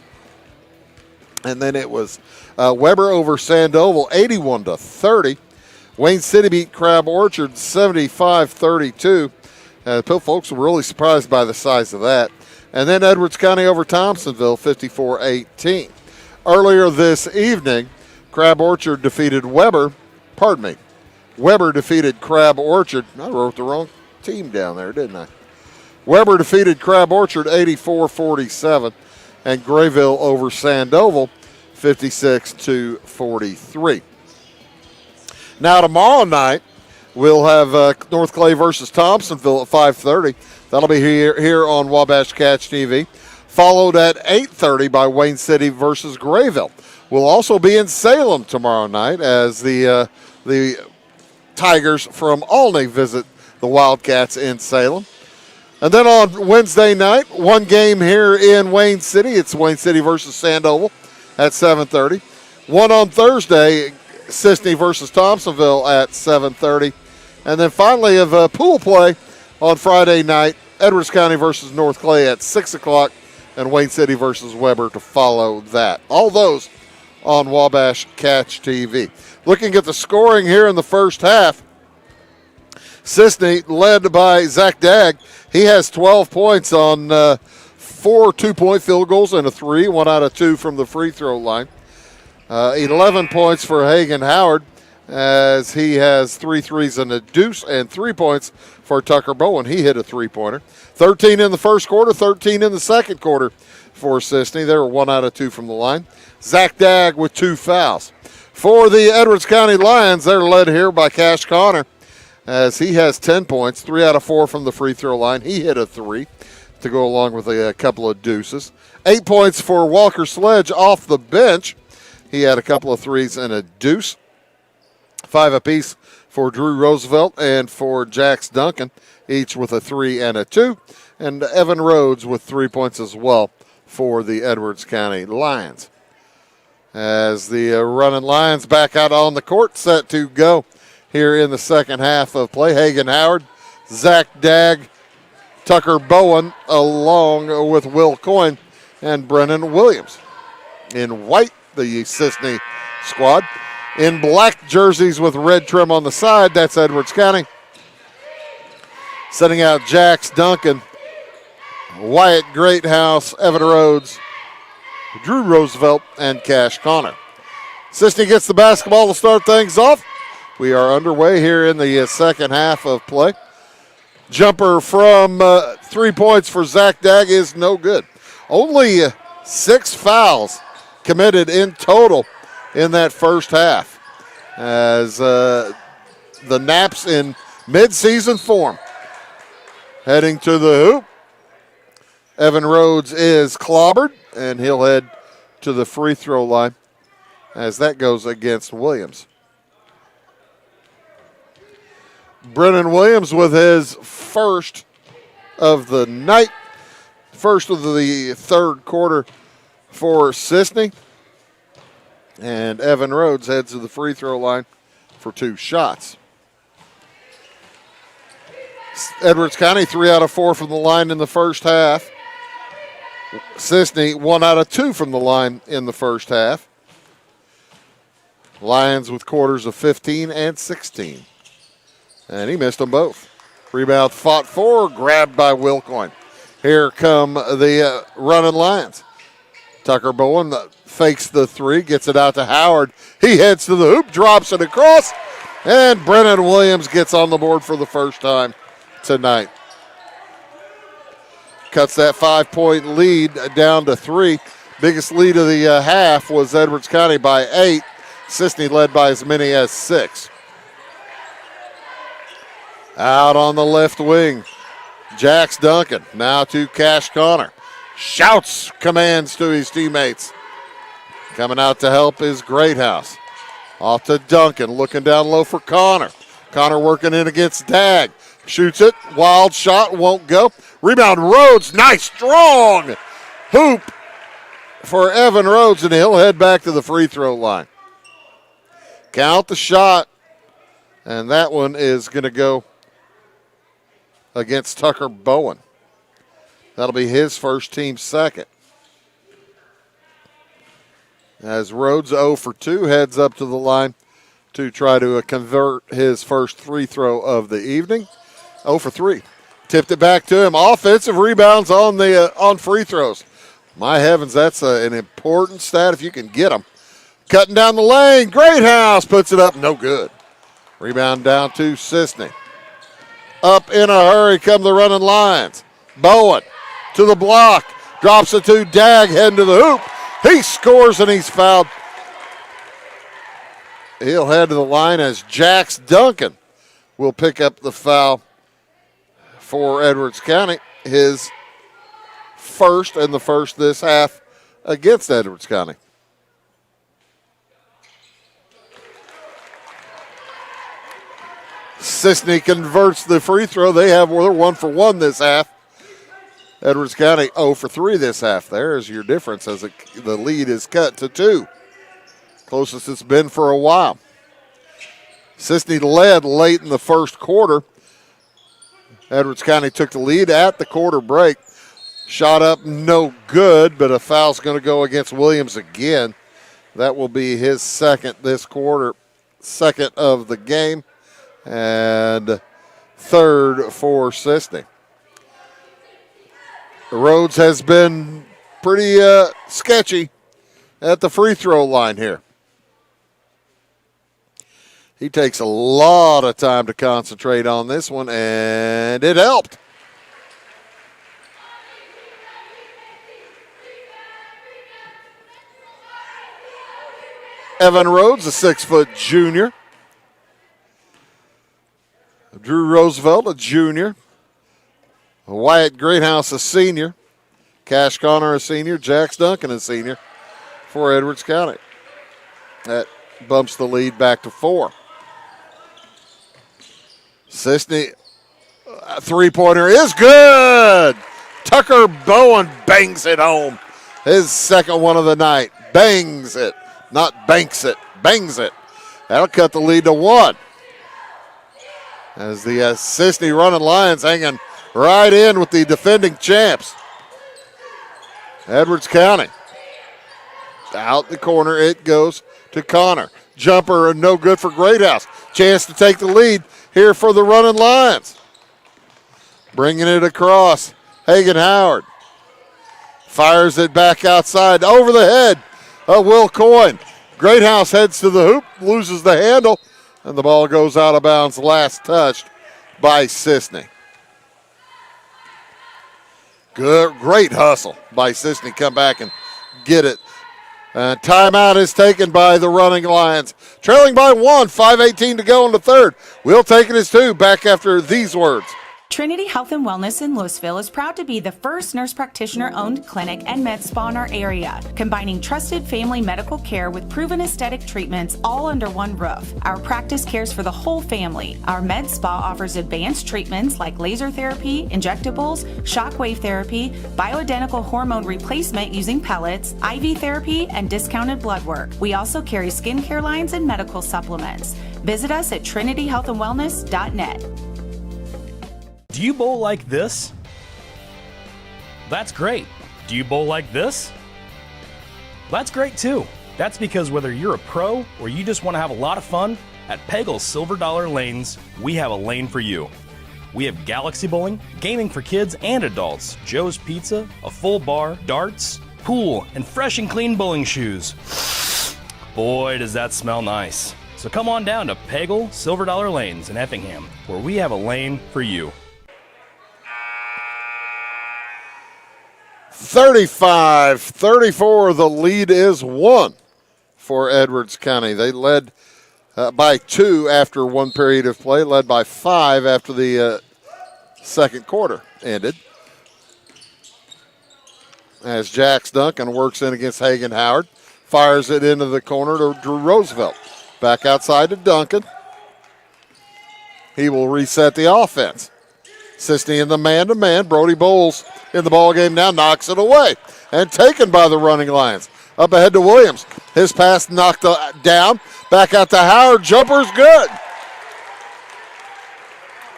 A: And then it was Weber over Sandoval, 81-30. Wayne City beat Crab Orchard, 75-32. Folks were really surprised by the size of that. And then Edwards County over Thompsonville, 54-18. Earlier this evening, Crab Orchard defeated Weber. Pardon me. Weber defeated Crab Orchard. I wrote the wrong team down there, didn't I? Weber defeated Crab Orchard, 84-47. And Grayville over Sandoval, 56-43. Now tomorrow night, we'll have North Clay versus Thompsonville at 5:30. That'll be here on Wabash Catch TV. Followed at 8:30 by Wayne City versus Grayville. We'll also be in Salem tomorrow night as the Tigers from Olney visit the Wildcats in Salem. And then on Wednesday night, one game here in Wayne City. It's Wayne City versus Sandoval at 7:30. One on Thursday, Cisne versus Thompsonville at 7:30. And then finally of pool play on Friday night, Edwards County versus North Clay at 6 o'clock and Wayne City versus Weber to follow that. All those on Wabash Catch TV. Looking at the scoring here in the first half, Cisne led by Zach Dagg. He has 12 points on 4 two-point field goals and a 3, 1 out of 2 from the free throw line. 11 points for Hagan Howard as he has 3 threes and a deuce, and 3 points for Tucker Bowen. He hit a three-pointer. 13 in the first quarter, 13 in the second quarter for Cisne. They were 1 out of 2 from the line. Zach Dagg with 2 fouls. For the Edwards County Lions, they're led here by Cash Connor, as he has 10 points, 3 out of 4 from the free throw line. He hit a 3 to go along with a couple of deuces. 8 points for Walker Sledge off the bench. He had a couple of threes and a deuce. 5 apiece for Drew Roosevelt and for Jax Duncan, each with a 3 and a 2. And Evan Rhodes with 3 points as well for the Edwards County Lions. As the running Lions back out on the court, set to go here in the second half of play. Hagan Howard, Zach Dagg, Tucker Bowen along with Will Coyne and Brennan Williams. In white, the Cisne squad. In black jerseys with red trim on the side, that's Edwards County. Setting out Jax Duncan, Wyatt Greathouse, Evan Rhodes, Drew Roosevelt, and Cash Connor. Cisne gets the basketball to start things off. We are underway here in the second half of play. Jumper from 3 points for Zach Dagg is no good. Only 6 fouls committed in total in that first half, as the Naps in midseason form. Heading to the hoop. Evan Rhodes is clobbered, and he'll head to the free throw line as that goes against Williams. Brennan Williams with his first of the night, first of the third quarter for Cisne. And Evan Rhodes heads to the free throw line for 2 shots. Edwards County 3 out of 4 from the line in the first half. Cisne 1 out of 2 from the line in the first half. Lions with quarters of 15 and 16. And he missed them both. Rebound fought for, grabbed by Will Coyne. Here come the running Lions. Tucker Bowen fakes the 3, gets it out to Howard. He heads to the hoop, drops it across, and Brennan Williams gets on the board for the first time tonight. Cuts that 5-point lead down to 3. Biggest lead of the half was Edwards County by 8. Cisne led by as many as 6. Out on the left wing, Jax Duncan. Now to Cash Connor. Shouts commands to his teammates. Coming out to help is Greathouse. Off to Duncan, looking down low for Connor. Connor working in against Dagg. Shoots it, wild shot, won't go. Rebound Rhodes, nice, strong hoop for Evan Rhodes, and he'll head back to the free throw line. Count the shot, and that one is going to go against Tucker Bowen. That'll be his first, team second. As Rhodes 0 for 2 heads up to the line to try to convert his first free throw of the evening. 0 for 3. Tipped it back to him. Offensive rebounds on free throws. My heavens, that's an important stat if you can get them. Cutting down the lane. Greathouse puts it up. No good. Rebound down to Cisne. Up in a hurry come the running Lions. Bowen to the block. Drops it to Dagg, heading to the hoop. He scores and he's fouled. He'll head to the line as Jax Duncan will pick up the foul for Edwards County. His first and the first this half against Edwards County. Cisne converts the free throw. They're 1 for 1 this half. Edwards County 0 for 3 this half. There's your difference as the lead is cut to 2. Closest it's been for a while. Cisne led late in the first quarter. Edwards County took the lead at the quarter break. Shot up, no good, but a foul's going to go against Williams again. That will be his second this quarter, second of the game, and third for Cisne. Rhodes has been pretty sketchy at the free throw line here. He takes a lot of time to concentrate on this one, and it helped. Evan Rhodes, a 6-foot junior. Drew Roosevelt, a junior. Wyatt Greathouse, a senior. Cash Connor, a senior. Jax Duncan, a senior for Edwards County. That bumps the lead back to 4. Cisne, three-pointer is good. Tucker Bowen bangs it home. His second one of the night. Bangs it. Not banks it. Bangs it. That'll cut the lead to 1. As the Cisne running Lions hanging right in with the defending champs. Edwards County. Out the corner it goes to Connor. Jumper no good for Greathouse. Chance to take the lead here for the Running Lions. Bringing it across. Hagen Howard. Fires it back outside over the head of Will Coyne. Greathouse heads to the hoop, loses the handle, and the ball goes out of bounds, last touched by Cisne. Good, great hustle by Cisne. Come back and get it. Timeout is taken by the Running Lions. Trailing by 1, 5:18 to go in the third. We'll take it as 2. Back after these words.
C: Trinity Health and Wellness in Louisville is proud to be the first nurse practitioner-owned clinic and med spa in our area, combining trusted family medical care with proven aesthetic treatments all under one roof. Our practice cares for the whole family. Our med spa offers advanced treatments like laser therapy, injectables, shockwave therapy, bioidentical hormone replacement using pellets, IV therapy, and discounted blood work. We also carry skincare lines and medical supplements. Visit us at trinityhealthandwellness.net.
V: Do you bowl like this? That's great. Do you bowl like this? That's great too. That's because whether you're a pro or you just want to have a lot of fun, at Peggle's Silver Dollar Lanes, we have a lane for you. We have galaxy bowling, gaming for kids and adults, Joe's Pizza, a full bar, darts, pool, and fresh and clean bowling shoes. Boy, does that smell nice. So come on down to Peggle Silver Dollar Lanes in Effingham, where we have a lane for you.
A: 35-34, the lead is 1 for Edwards County. They led by 2 after one period of play, led by 5 after the second quarter ended. As Jax Duncan works in against Hagen Howard, fires it into the corner to Drew Roosevelt. Back outside to Duncan. He will reset the offense. Cisne in the man-to-man. Brody Bowles in the ball game now, knocks it away and taken by the Running Lions. Up ahead to Williams. His pass knocked down. Back out to Howard. Jumper's good.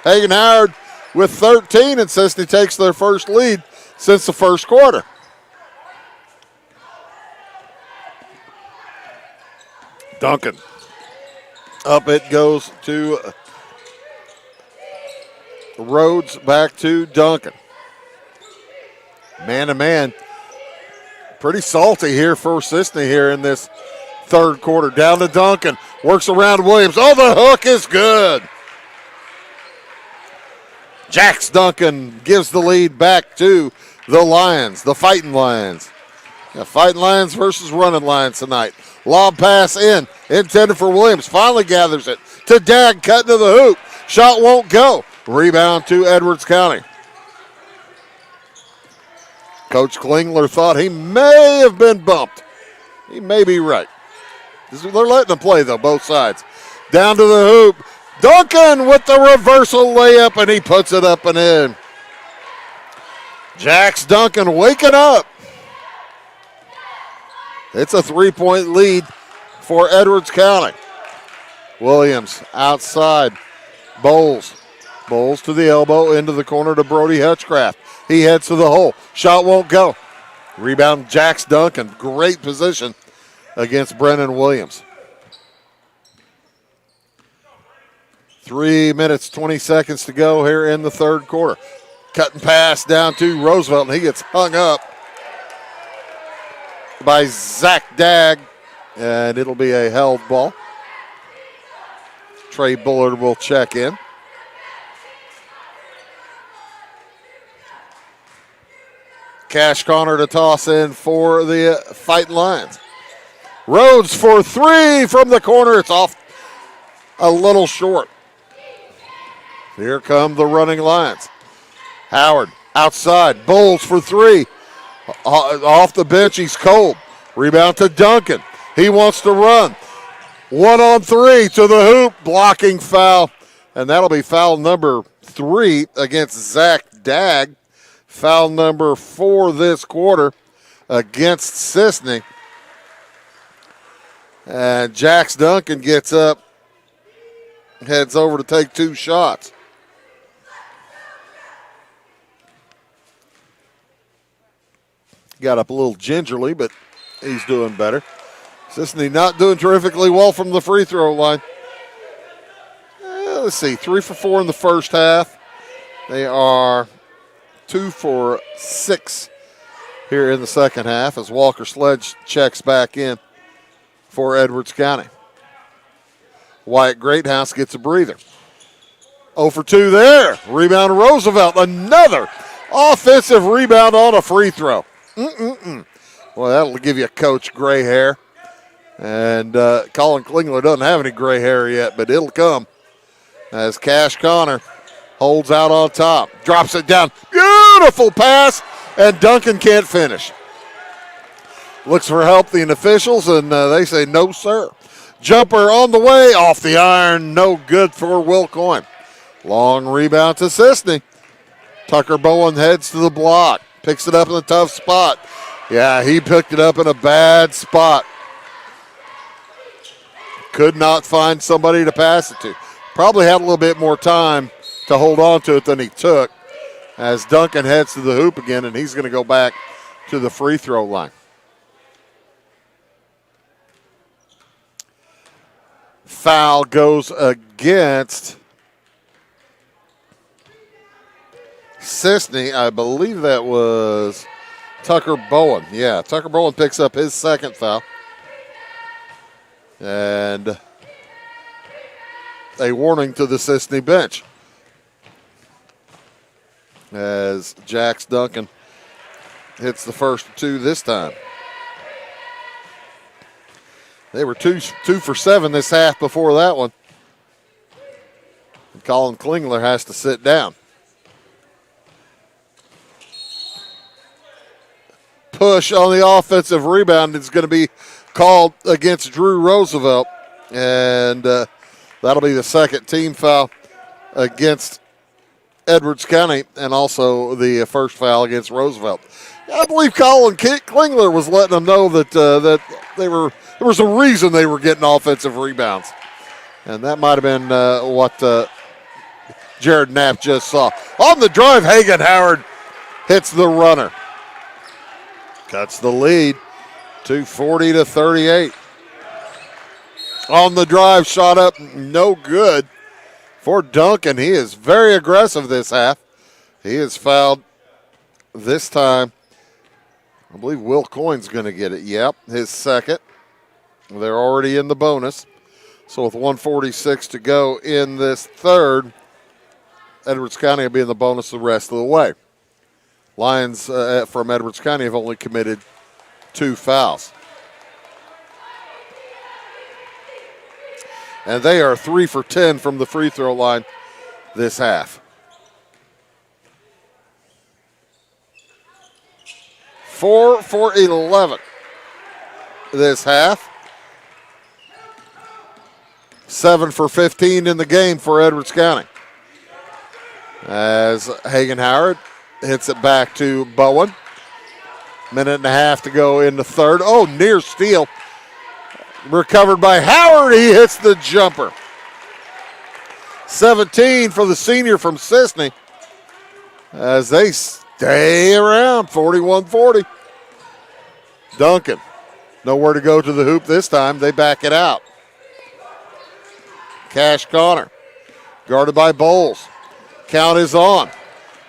A: Hagen Howard with 13, and Cisne takes their first lead since the first quarter. Duncan. Up it goes to Rhodes, back to Duncan. Man-to-man. Pretty salty here for Cisne here in this third quarter. Down to Duncan. Works around Williams. Oh, the hook is good. Jax Duncan gives the lead back to the Lions, the Fighting Lions. Yeah, Fighting Lions versus Running Lions tonight. Lob pass in, intended for Williams. Finally gathers it to Dag, cutting to the hoop. Shot won't go. Rebound to Edwards County. Coach Klingler thought he may have been bumped. He may be right. They're letting them play, though, both sides. Down to the hoop. Duncan with the reversal layup, and he puts it up and in. Jax Duncan waking up. It's a 3-point lead for Edwards County. Williams outside. Bowles. Bowles to the elbow, into the corner to Brody Hutchcraft. He heads to the hole. Shot won't go. Rebound, Jax Duncan. Great position against Brennan Williams. 3 minutes, 20 seconds to go here in the third quarter. Cutting pass down to Roosevelt, and he gets hung up by Zach Dag, and it'll be a held ball. Trey Bullard will check in. Cash Connor to toss in for the Fighting Lions. Rhodes for three from the corner. It's off a little short. Here come the Running Lions. Howard outside. Bowles for three. Off the bench, he's cold. Rebound to Duncan. He wants to run. 1-on-3 to the hoop. Blocking foul. And that'll be foul number 3 against Zach Dag. Foul number 4 this quarter against Cisne. And Jax Duncan gets up, heads over to take 2 shots. got up a little gingerly, but he's doing better. Cisne not doing terrifically well from the free throw line. Let's see, 3 for 4 in the first half. They are 2 for 6 here in the second half as Walker Sledge checks back in for Edwards County. Wyatt Greathouse gets a breather. 0 for 2 there. Rebound Roosevelt. Another offensive rebound on a free throw. Well, that'll give you a coach gray hair. And Colin Klingler doesn't have any gray hair yet, but it'll come as Cash Connor holds out on top. Drops it down. Beautiful pass, and Duncan can't finish. Looks for help, the officials, and they say no, sir. Jumper on the way, off the iron, no good for Will Coyne. Long rebound to Cisne. Tucker Bowen heads to the block, picks it up in a tough spot. Yeah, he picked it up in a bad spot. Could not find somebody to pass it to. Probably had a little bit more time to hold on to it than he took as Duncan heads to the hoop again, and he's going to go back to the free throw line. Foul goes against Cisne. I believe that was Tucker Bowen. Yeah, Tucker Bowen picks up his second foul. And a warning to the Cisne bench as Jax Duncan hits the first 2 this time. They were 2 for 7 this half before that one. And Colin Klingler has to sit down. Push on the offensive rebound is going to be called against Drew Roosevelt, and that'll be the second team foul against Edwards County, and also the first foul against Roosevelt. I believe Colin Klingler was letting them know that there was a reason they were getting offensive rebounds, and that might have been what Jared Knapp just saw. On the drive, Hagen Howard hits the runner. Cuts the lead. 40-38. On the drive, shot up, no good for Duncan. He is very aggressive this half. He is fouled this time. I believe Will Coyne's going to get it. Yep, his second. They're already in the bonus. So with 1:46 to go in this third, Edwards County will be in the bonus the rest of the way. Lions from Edwards County have only committed 2 fouls. And they are 3 for 10 from the free throw line this half. 4 for 11 this half. 7 for 15 in the game for Edwards County. As Hagen Howard hits it back to Bowen. Minute and a half to go in the third. Oh, near steal. Recovered by Howard. He hits the jumper. 17 for the senior from Cisne as they stay around. 41-40. Duncan, nowhere to go to the hoop this time. They back it out. Cash Connor, guarded by Bowles. Count is on.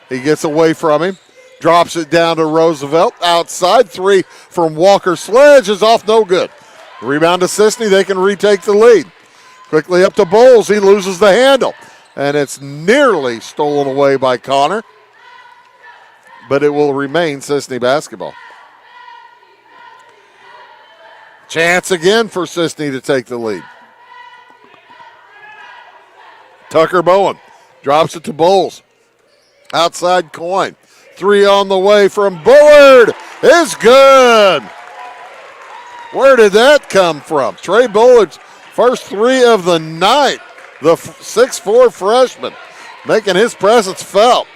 A: He gets away from him. Drops it down to Roosevelt. Outside, 3 from Walker Sledge is off, no good. Rebound to Cisne. They can retake the lead. Quickly up to Bowles. He loses the handle. And it's nearly stolen away by Connor. But it will remain Cisne basketball. Chance again for Cisne to take the lead. Tucker Bowen drops it to Bowles. Outside Coyne. 3 on the way from Bullard is good. Where did that come from? Trey Bullard's first 3 of the night. The 6'4 freshman making his presence felt.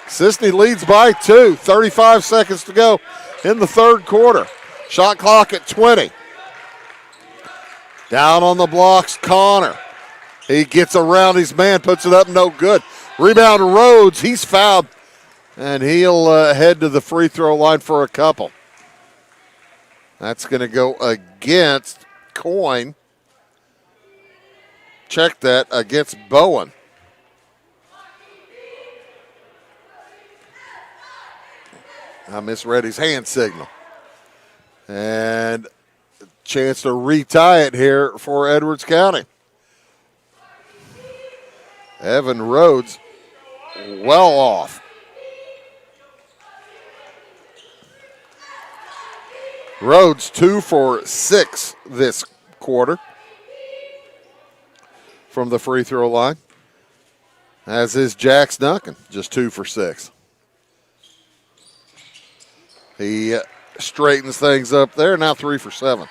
A: Cisne leads by 2. 35 seconds to go in the third quarter. Shot clock at 20. Down on the blocks, Connor. He gets around his man, puts it up, no good. Rebound Rhodes, he's fouled. And he'll head to the free throw line for a couple. That's going to go against Coyne. Check that, against Bowen. I misread his hand signal. And chance to retie it here for Edwards County. Evan Rhodes well off. Rhodes 2 for 6 this quarter from the free throw line, as is Jax Duncan, just 2 for 6. He straightens things up there, now 3 for 7.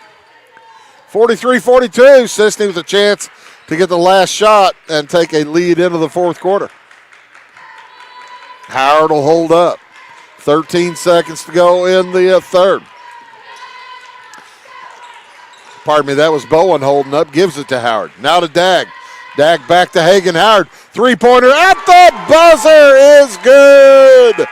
A: 43-42, Cisne with a chance to get the last shot and take a lead into the fourth quarter. Howard will hold up. 13 seconds to go in the third. Pardon me, that was Bowen holding up, gives it to Howard. Now to Dag. Dag back to Hagen Howard. Three-pointer at the buzzer is good.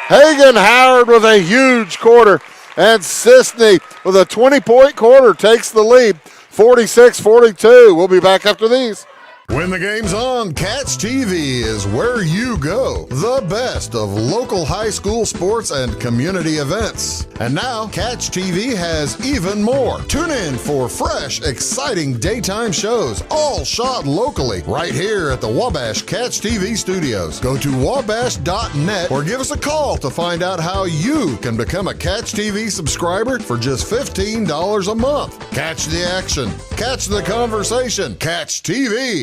A: Hagen Howard with a huge quarter, and Cisne with a 20-point quarter takes the lead, 46-42. We'll be back after these.
B: When the game's on, Catch TV is where you go. The best of local high school sports and community events. And now, Catch TV has even more. Tune in for fresh, exciting daytime shows, all shot locally, right here at the Wabash Catch TV studios. Go to wabash.net or give us a call to find out how you can become a Catch TV subscriber for just $15 a month. Catch the action. Catch the conversation. Catch TV.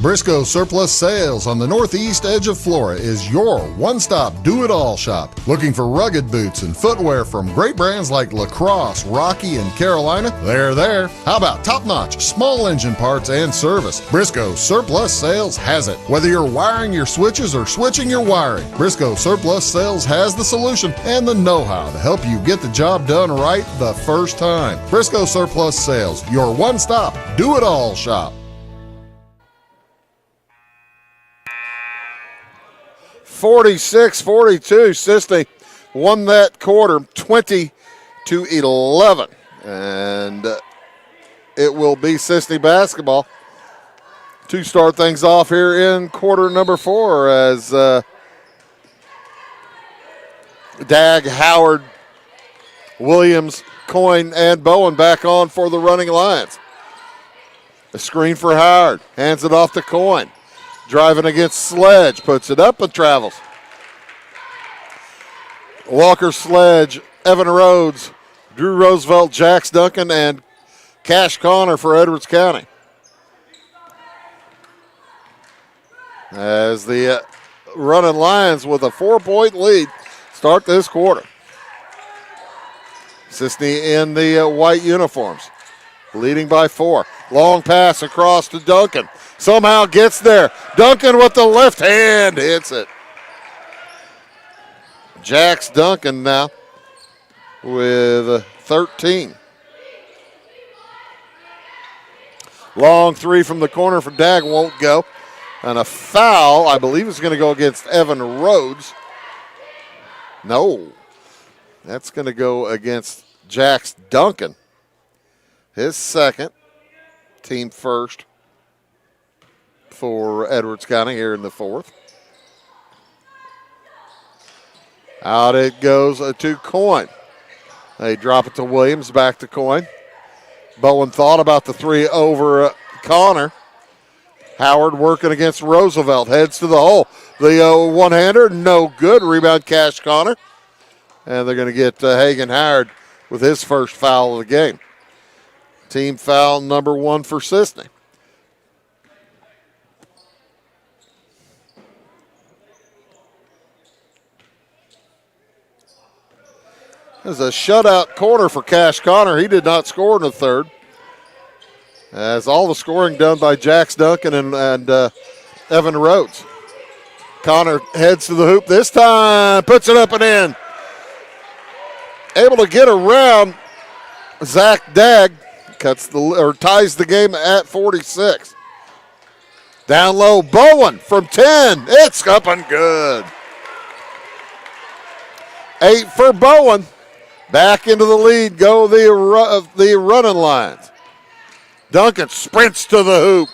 B: Briscoe Surplus Sales on the northeast edge of Flora is your one-stop do-it-all shop. Looking for rugged boots and footwear from great brands like Lacrosse, Rocky, and Carolina? They're there. How about top-notch small engine parts and service? Briscoe Surplus Sales has it. Whether you're wiring your switches or switching your wiring, Briscoe Surplus Sales has the solution and the know-how to help you get the job done right the first time. Briscoe Surplus Sales, your one-stop do-it-all shop.
A: 46-42, Cisne won that quarter 20-11. And it will be Cisne basketball to start things off here in quarter number 4 as Dag, Howard, Williams, Coyne, and Bowen back on for the running Lions. A screen for Howard, hands it off to Coyne. Driving against Sledge, puts it up and travels. Walker, Sledge, Evan Rhodes, Drew Roosevelt, Jax Duncan, and Cash Connor for Edwards County. As the running Lions with a 4-point lead start this quarter. Cisne in the white uniforms, leading by 4. Long pass across to Duncan. Somehow gets there. Duncan with the left hand hits it. Jax Duncan now with 13. Long 3 from the corner for Dag won't go. And a foul, I believe, is going to go against Evan Rhodes. No. That's going to go against Jax Duncan. His second, team first for Edwards County here in the fourth. Out it goes to Coyne. They drop it to Williams, back to Coyne. Bowen thought about the 3 over Connor. Howard working against Roosevelt, heads to the hole. The one-hander, no good. Rebound, Cash Connor. And they're going to get Hagen Howard with his first foul of the game. Team foul number 1 for Cisne. There's a shutout corner for Cash Connor. He did not score in the third. As all the scoring done by Jax Duncan and Evan Rhodes. Connor heads to the hoop this time, puts it up and in. Able to get around Zach Dag, ties the game at 46. Down low, Bowen from 10. It's up and good. 8 for Bowen. Back into the lead go the running Lions. Duncan sprints to the hoop,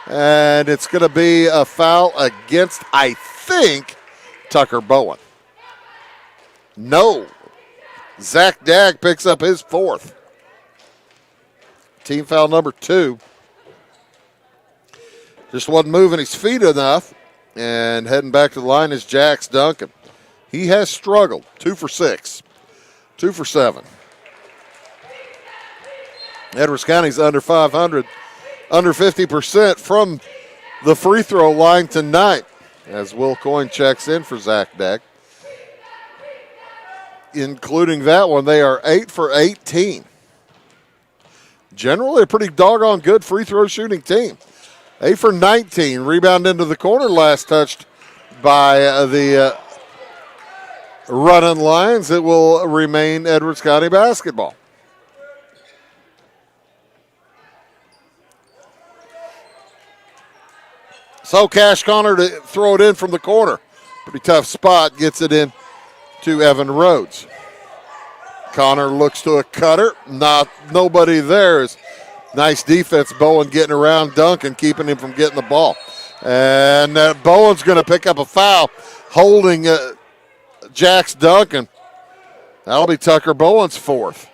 A: and it's going to be a foul against, I think, Tucker Bowen. No. Zach Dagg picks up his 4th. Team foul number 2. Just wasn't moving his feet enough. And heading back to the line is Jax Duncan. He has struggled. 2 for 6. 2 for 7. Edwards County's under 500, under 50% from the free throw line tonight as Will Coyne checks in for Zach Dagg. Including that one, they are 8 for 18. Generally a pretty doggone good free throw shooting team. 8 for 19. Rebound into the corner, last touched by the running Lions. It will remain Edwards County basketball. So Cash Connor to throw it in from the corner. Pretty tough spot, gets it in to Evan Rhodes. Connor looks to a cutter. Nobody there. Nice defense. Bowen getting around Duncan, keeping him from getting the ball. And Bowen's going to pick up a foul, holding Jax Duncan. That'll be Tucker Bowen's 4th.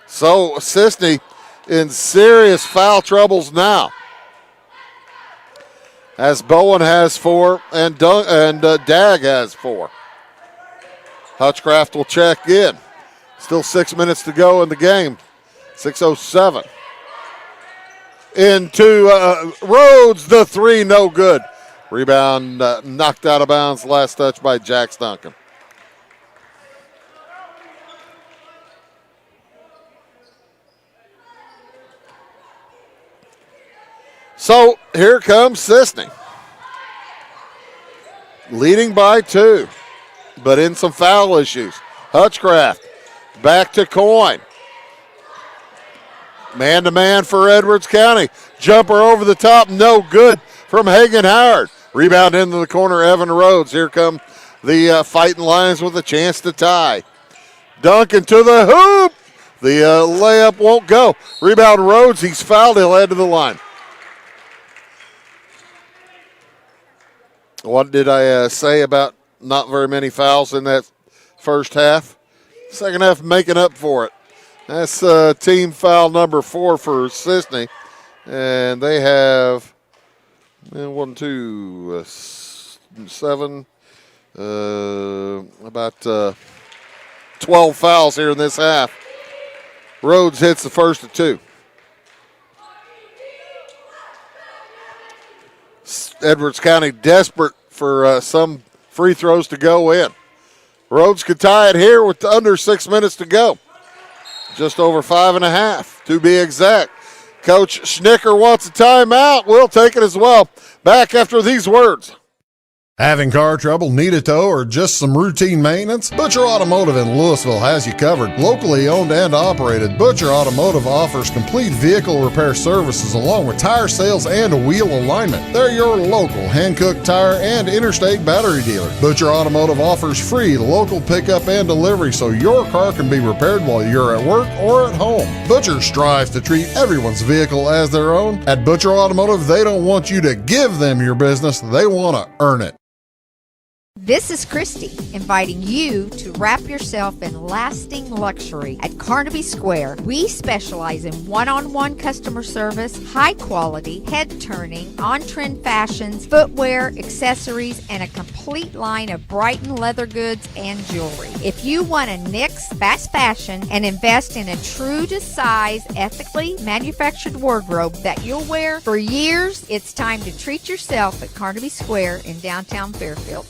A: So Cisne in serious foul troubles now, as Bowen has 4 and Dagg has 4. Hutchcraft will check in. Still 6 minutes to go in the game. 6:07. Into Rhodes, the 3, no good. Rebound knocked out of bounds, last touch by Jax Duncan. So here comes Cisne. Leading by 2, but in some foul issues. Hutchcraft back to Coyne. Man-to-man for Edwards County. Jumper over the top, no good from Hagen Howard. Rebound into the corner, Evan Rhodes. Here come the Fighting Lions with a chance to tie. Duncan to the hoop. The layup won't go. Rebound Rhodes, he's fouled, he'll head to the line. What did I say about not very many fouls in that first half? Second half making up for it. That's team foul number 4 for Cisne. And they have 1, 2, 7, about 12 fouls here in this half. Rhodes hits the first of 2. Edwards County desperate for some free throws to go in. Rhodes could tie it here with under 6 minutes to go. Just over 5.5 to be exact. Coach Schnicker wants a timeout. We'll take it as well. Back after these words.
B: Having car trouble, need a tow, or just some routine maintenance? Butcher Automotive in Louisville has you covered. Locally owned and operated, Butcher Automotive offers complete vehicle repair services along with tire sales and wheel alignment. They're your local Hankook tire and interstate battery dealer. Butcher Automotive offers free local pickup and delivery so your car can be repaired while you're at work or at home. Butcher strives to treat everyone's vehicle as their own. At Butcher Automotive, they don't want you to give them your business, they want to earn it.
E: This is Christy, inviting you to wrap yourself in lasting luxury at Carnaby Square. We specialize in one-on-one customer service, high quality, head turning, on-trend fashions, footwear, accessories, and a complete line of Brighton leather goods and jewelry. If you want to nix fast fashion and invest in a true to size, ethically manufactured wardrobe that you'll wear for years, it's time to treat yourself at Carnaby Square in downtown Fairfield.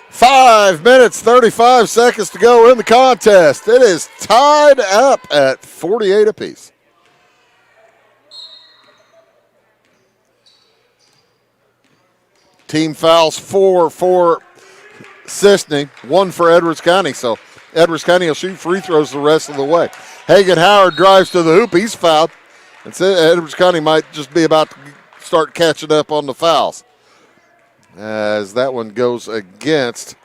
A: 5 minutes, 35 seconds to go in the contest. It is tied up at 48 apiece. Team fouls 4 for Cisne, 1 for Edwards County. So Edwards County will shoot free throws the rest of the way. Hagen Howard drives to the hoop. He's fouled. And Edwards County might just be about to start catching up on the fouls, as that one goes against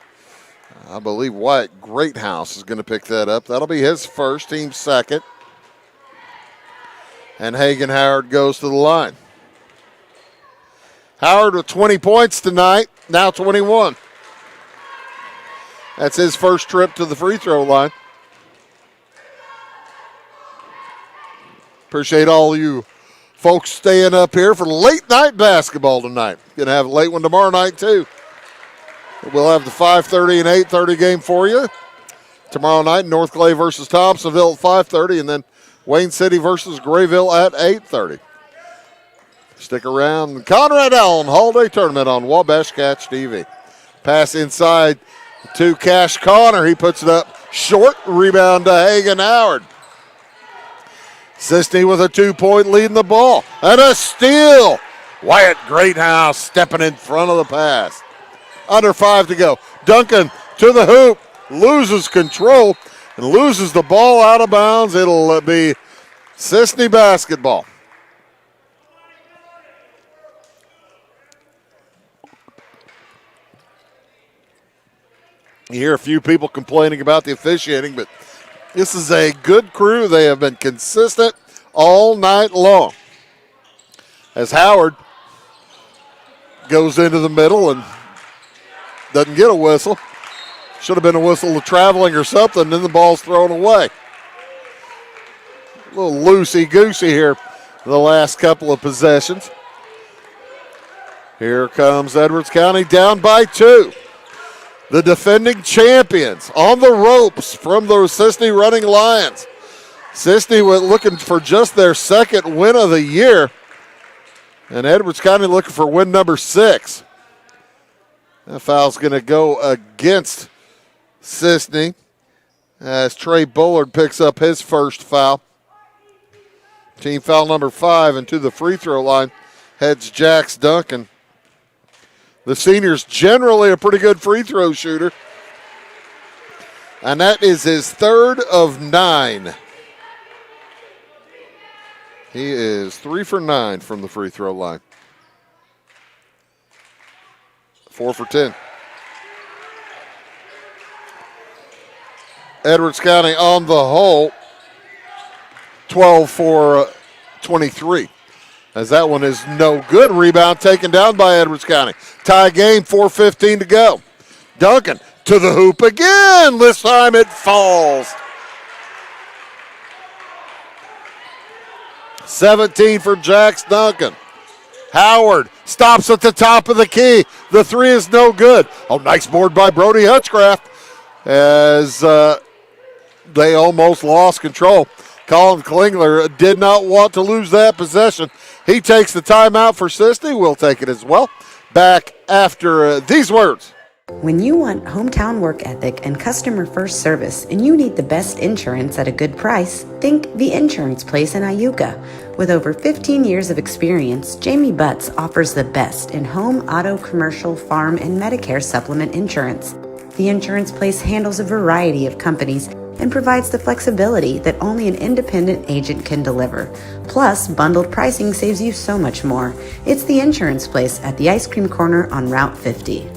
A: I believe Wyatt Greathouse is going to pick that up. That'll be his first, team second. And Hagen Howard goes to the line. Howard with 20 points tonight, now 21. That's his first trip to the free throw line. Appreciate all you folks staying up here for late night basketball tonight. Going to have a late one tomorrow night too. We'll have the 5:30 and 8:30 game for you. Tomorrow night, North Clay versus Thompsonville at 5:30, and then Wayne City versus Grayville at 8:30. Stick around. Conrad Allen Holiday Tournament on Wabash Catch TV. Pass inside to Cash Connor. He puts it up short. Rebound to Hagen Howard. Cisne with a 2-point lead in the ball. And a steal. Wyatt Greathouse stepping in front of the pass. Under 5 to go. Duncan to the hoop. Loses control and loses the ball out of bounds. It'll be Cisne basketball. You hear a few people complaining about the officiating, but this is a good crew. They have been consistent all night long. As Howard goes into the middle and doesn't get a whistle. Should have been a whistle to traveling or something, then the ball's thrown away. A little loosey-goosey here the last couple of possessions. Here comes Edwards County down by 2. The defending champions on the ropes from the Cisne Running Lions. Cisne was looking for just their second win of the year. And Edwards County looking for win number 6. That foul's going to go against Cisne as Trey Bullard picks up his first foul. Team foul number 5, and to the free throw line heads Jax Duncan. The senior's generally a pretty good free throw shooter. And that is his 3rd of 9. He is 3 for 9 from the free throw line. 4 for 10. Edwards County on the whole, 12 for 23. As that one is no good. Rebound taken down by Edwards County. Tie game, 4:15 to go. Duncan to the hoop again. This time it falls. 17 for Jax Duncan. Howard stops at the top of the key. The 3 is no good. Oh, nice board by Brody Hutchcraft as they almost lost control. Colin Klingler did not want to lose that possession. He takes the timeout for Cisne. We'll take it as well. Back after these words.
D: When you want hometown work ethic and customer first service and you need the best insurance at a good price, think The Insurance Place in Iuka. With over 15 years of experience, Jamie Butts offers the best in home, auto, commercial, farm, and Medicare supplement insurance. The Insurance Place handles a variety of companies and provides the flexibility that only an independent agent can deliver. Plus, bundled pricing saves you so much more. It's The Insurance Place at the Ice Cream Corner on Route 50.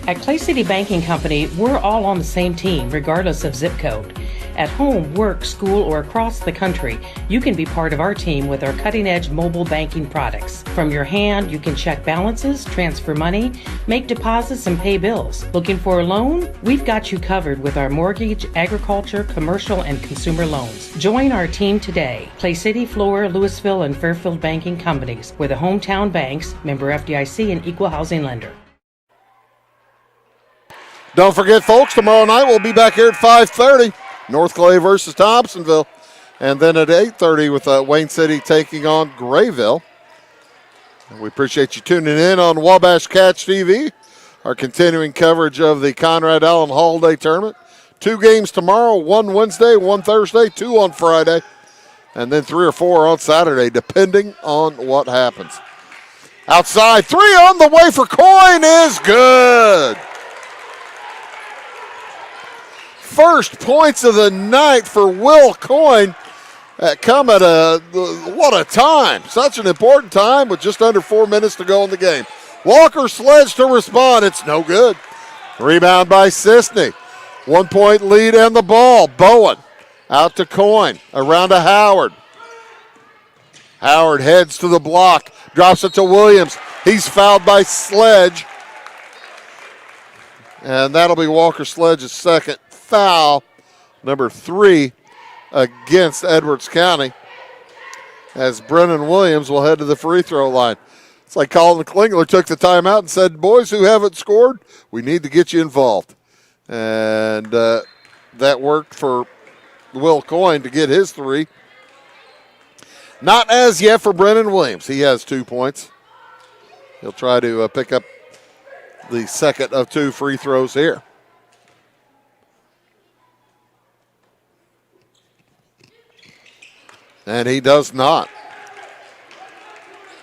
F: At Clay City Banking Company, we're all on the same team, regardless of zip code. At home, work, school, or across the country, you can be part of our team with our cutting-edge mobile banking products. From your hand, you can check balances, transfer money, make deposits, and pay bills. Looking for a loan? We've got you covered with our mortgage, agriculture, commercial, and consumer loans. Join our team today. Clay City, Flora, Louisville, and Fairfield Banking Companies. We're the hometown banks, member FDIC, and equal housing lender.
A: Don't forget, folks, tomorrow night we'll be back here at 5:30. North Clay versus Thompsonville. And then at 8:30 with Wayne City taking on Grayville. And we appreciate you tuning in on Wabash Catch TV. Our continuing coverage of the Conrad Allen Holiday Tournament. 2 games tomorrow, 1 Wednesday, 1 Thursday, 2 on Friday, and then 3 or 4 on Saturday, depending on what happens. Outside, 3 on the way for Coyne is good. First points of the night for Will Coyne come at what a time. Such an important time with just under 4 minutes to go in the game. Walker Sledge to respond. It's no good. Rebound by Cisne. 1 point lead and the ball. Bowen out to Coyne. Around to Howard. Howard heads to the block. Drops it to Williams. He's fouled by Sledge. And that'll be Walker Sledge's second foul. Number 3 against Edwards County. As Brennan Williams will head to the free throw line. It's like Colin Klingler took the timeout and said, boys who haven't scored, we need to get you involved. And that worked for Will Coyne to get his 3. Not as yet for Brennan Williams. He has 2 points. He'll try to pick up the second of 2 free throws here. And he does not.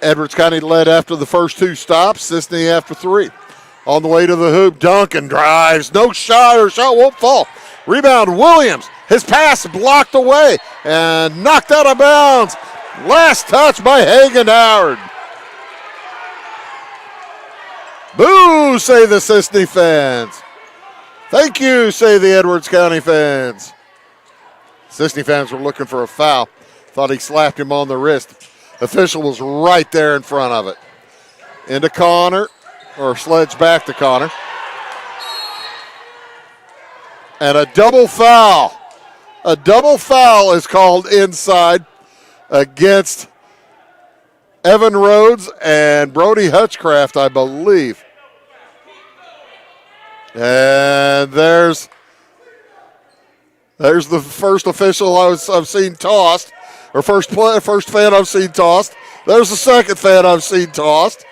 A: Edwards County led after the first 2 stops. Cisne after 3. On the way to the hoop, Duncan drives. No shot, or shot won't fall. Rebound, Williams. His pass blocked away and knocked out of bounds. Last touch by Hagen Howard. Boo, say the Cisne fans. Thank you, say the Edwards County fans. Cisne fans were looking for a foul. Thought he slapped him on the wrist. Official was right there in front of it. Into Connor, or Sledge back to Connor. And a double foul. A double foul is called inside against Evan Rhodes and Brody Hutchcraft, I believe. And there's the first official I've seen tossed, or first fan I've seen tossed. There's the second fan I've seen tossed.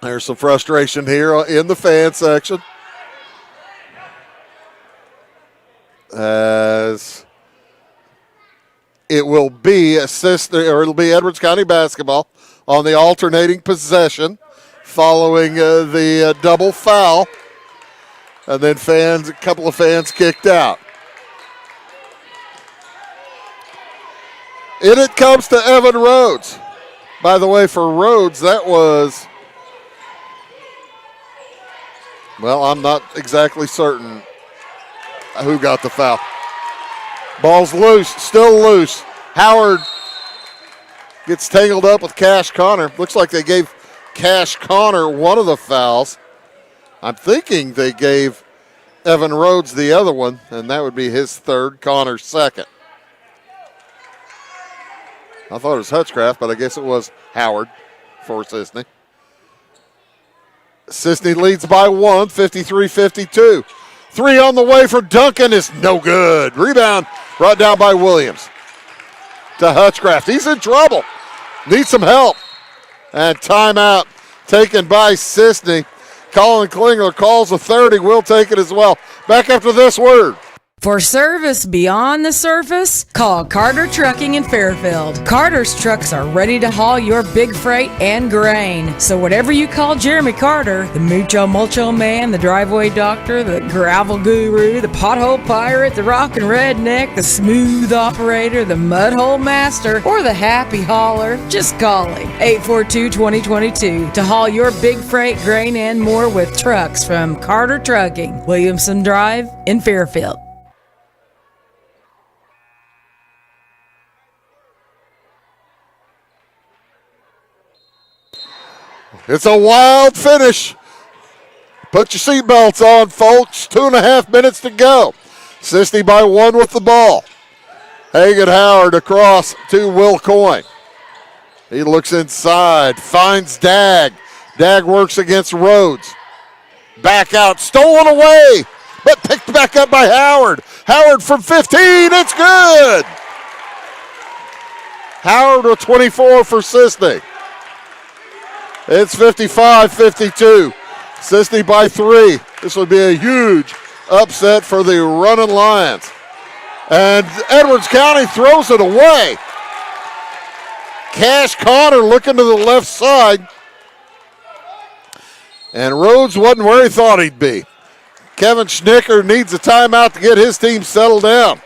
A: There's some frustration here in the fan section. As it will be it'll be Edwards County basketball on the alternating possession following the double foul. And then a couple of fans kicked out. In it comes to Evan Rhodes. By the way, for Rhodes, that was, well, I'm not exactly certain who got the foul. Ball's loose, still loose. Howard gets tangled up with Cash Connor. Looks like they gave Cash Connor one of the fouls. I'm thinking they gave Evan Rhodes the other one, and that would be his third, Connor's second. I thought it was Hutchcraft, but I guess it was Howard for Cisne. Cisne leads by 1, 53-52. 3 on the way for Duncan is no good. Rebound brought down by Williams to Hutchcraft. He's in trouble. Needs some help. And timeout taken by Cisne. Colin Klingler calls a 30. We'll take it as well. Back after this word.
G: For service beyond the surface, call Carter Trucking in Fairfield. Carter's trucks are ready to haul your big freight and grain. So whatever you call Jeremy Carter, the Mucho Mulcho Man, the driveway doctor, the gravel guru, the pothole pirate, the rockin' redneck, the smooth operator, the mudhole master, or the happy hauler, just call him. 842-2022 to haul your big freight, grain, and more with trucks from Carter Trucking, Williamson Drive in Fairfield.
A: It's a wild finish. Put your seatbelts on, folks. 2.5 minutes to go. Cisne by 1 with the ball. Hagen Howard across to Will Coyne. He looks inside, finds Dag. Dag works against Rhodes. Back out, stolen away, but picked back up by Howard. Howard from 15, it's good. Howard with 24 for Cisne. It's 55-52. Cisne by 3. This would be a huge upset for the running Lions. And Edwards County throws it away. Cash Connor looking to the left side. And Rhodes wasn't where he thought he'd be. Kevin Schnicker needs a timeout to get his team settled down.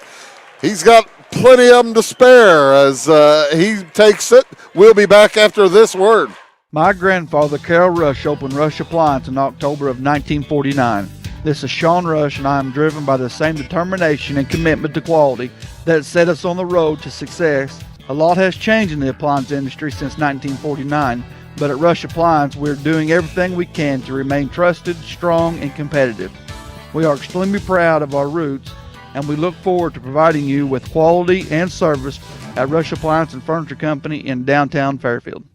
A: He's got plenty of them to spare as he takes it. We'll be back after this word.
H: My grandfather, Carol Rush, opened Rush Appliance in October of 1949. This is Sean Rush, and I am driven by the same determination and commitment to quality that set us on the road to success. A lot has changed in the appliance industry since 1949, but at Rush Appliance, we're doing everything we can to remain trusted, strong, and competitive. We are extremely proud of our roots, and we look forward to providing you with quality and service at Rush Appliance and Furniture Company in downtown Fairfield.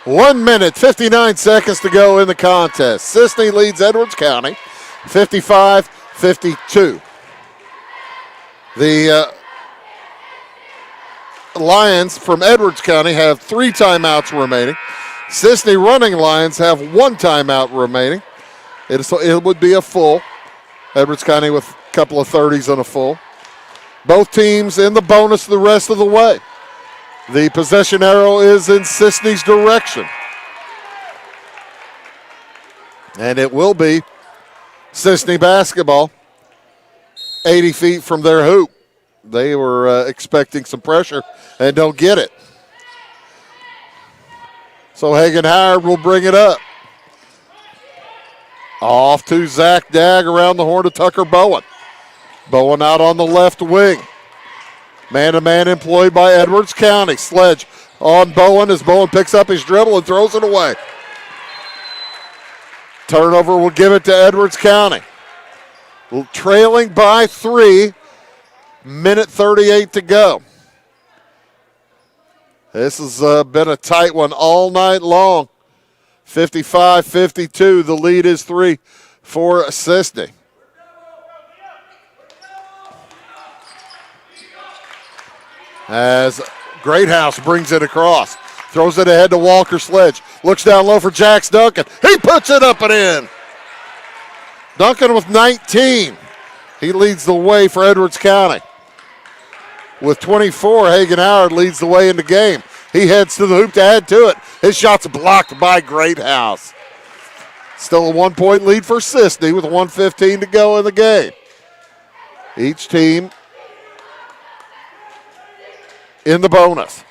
A: 1 minute, 59 seconds to go in the contest. Cisne leads Edwards County 55-52. The Lions from Edwards County have 3 timeouts remaining. Cisne running Lions have 1 timeout remaining. It would be a full. Edwards County with a couple of 30s and a full. Both teams in the bonus the rest of the way. The possession arrow is in Cisne's direction. And it will be Cisne basketball, 80 feet from their hoop. They were expecting some pressure and don't get it. So Hagen Howard will bring it up. Off to Zach Dagg around the horn to Tucker Bowen. Bowen out on the left wing. Man-to-man employed by Edwards County. Sledge on Bowen as Bowen picks up his dribble and throws it away. Turnover will give it to Edwards County. Trailing by 3, minute 38 to go. This has been a tight one all night long. 55-52, the lead is 3 for Cisne. As Greathouse brings it across. Throws it ahead to Walker Sledge. Looks down low for Jax Duncan. He puts it up and in. Duncan with 19. He leads the way for Edwards County. With 24, Hagen Howard leads the way in the game. He heads to the hoop to add to it. His shot's blocked by Greathouse. Still a 1-point lead for Cisne with 1:15 to go in the game. Each team in the bonus.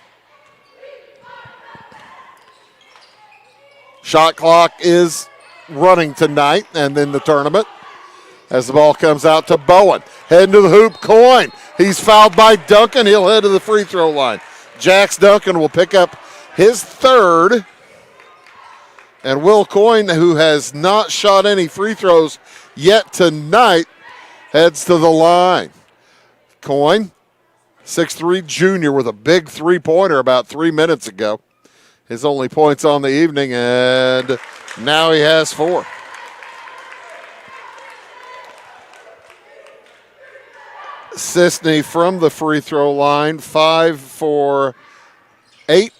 A: Shot clock is running tonight and in the tournament as the ball comes out to Bowen. Heading to the hoop, Coyne. He's fouled by Duncan. He'll head to the free throw line. Jax Duncan will pick up his 3rd. And Will Coyne, who has not shot any free throws yet tonight, heads to the line. Coyne, 6'3" junior with a big three-pointer about 3 minutes ago. His only points on the evening, and now he has 4. Cisne from the free throw line, 5 for 8,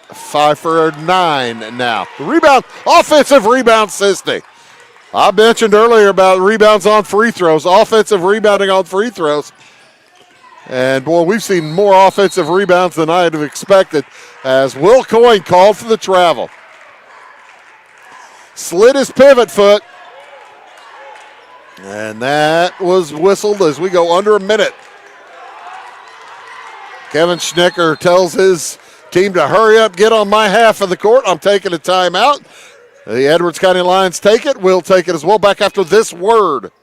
A: 5 for 9 now. The rebound, offensive rebound, Cisne. I mentioned earlier about rebounds on free throws, offensive rebounding on free throws. And, boy, we've seen more offensive rebounds than I had expected as Will Coyne called for the travel. Slid his pivot foot. And that was whistled as we go under a minute. Kevin Schnicker tells his team to hurry up, get on my half of the court. I'm taking a timeout. The Edwards County Lions take it. We'll take it as well. Back after this word.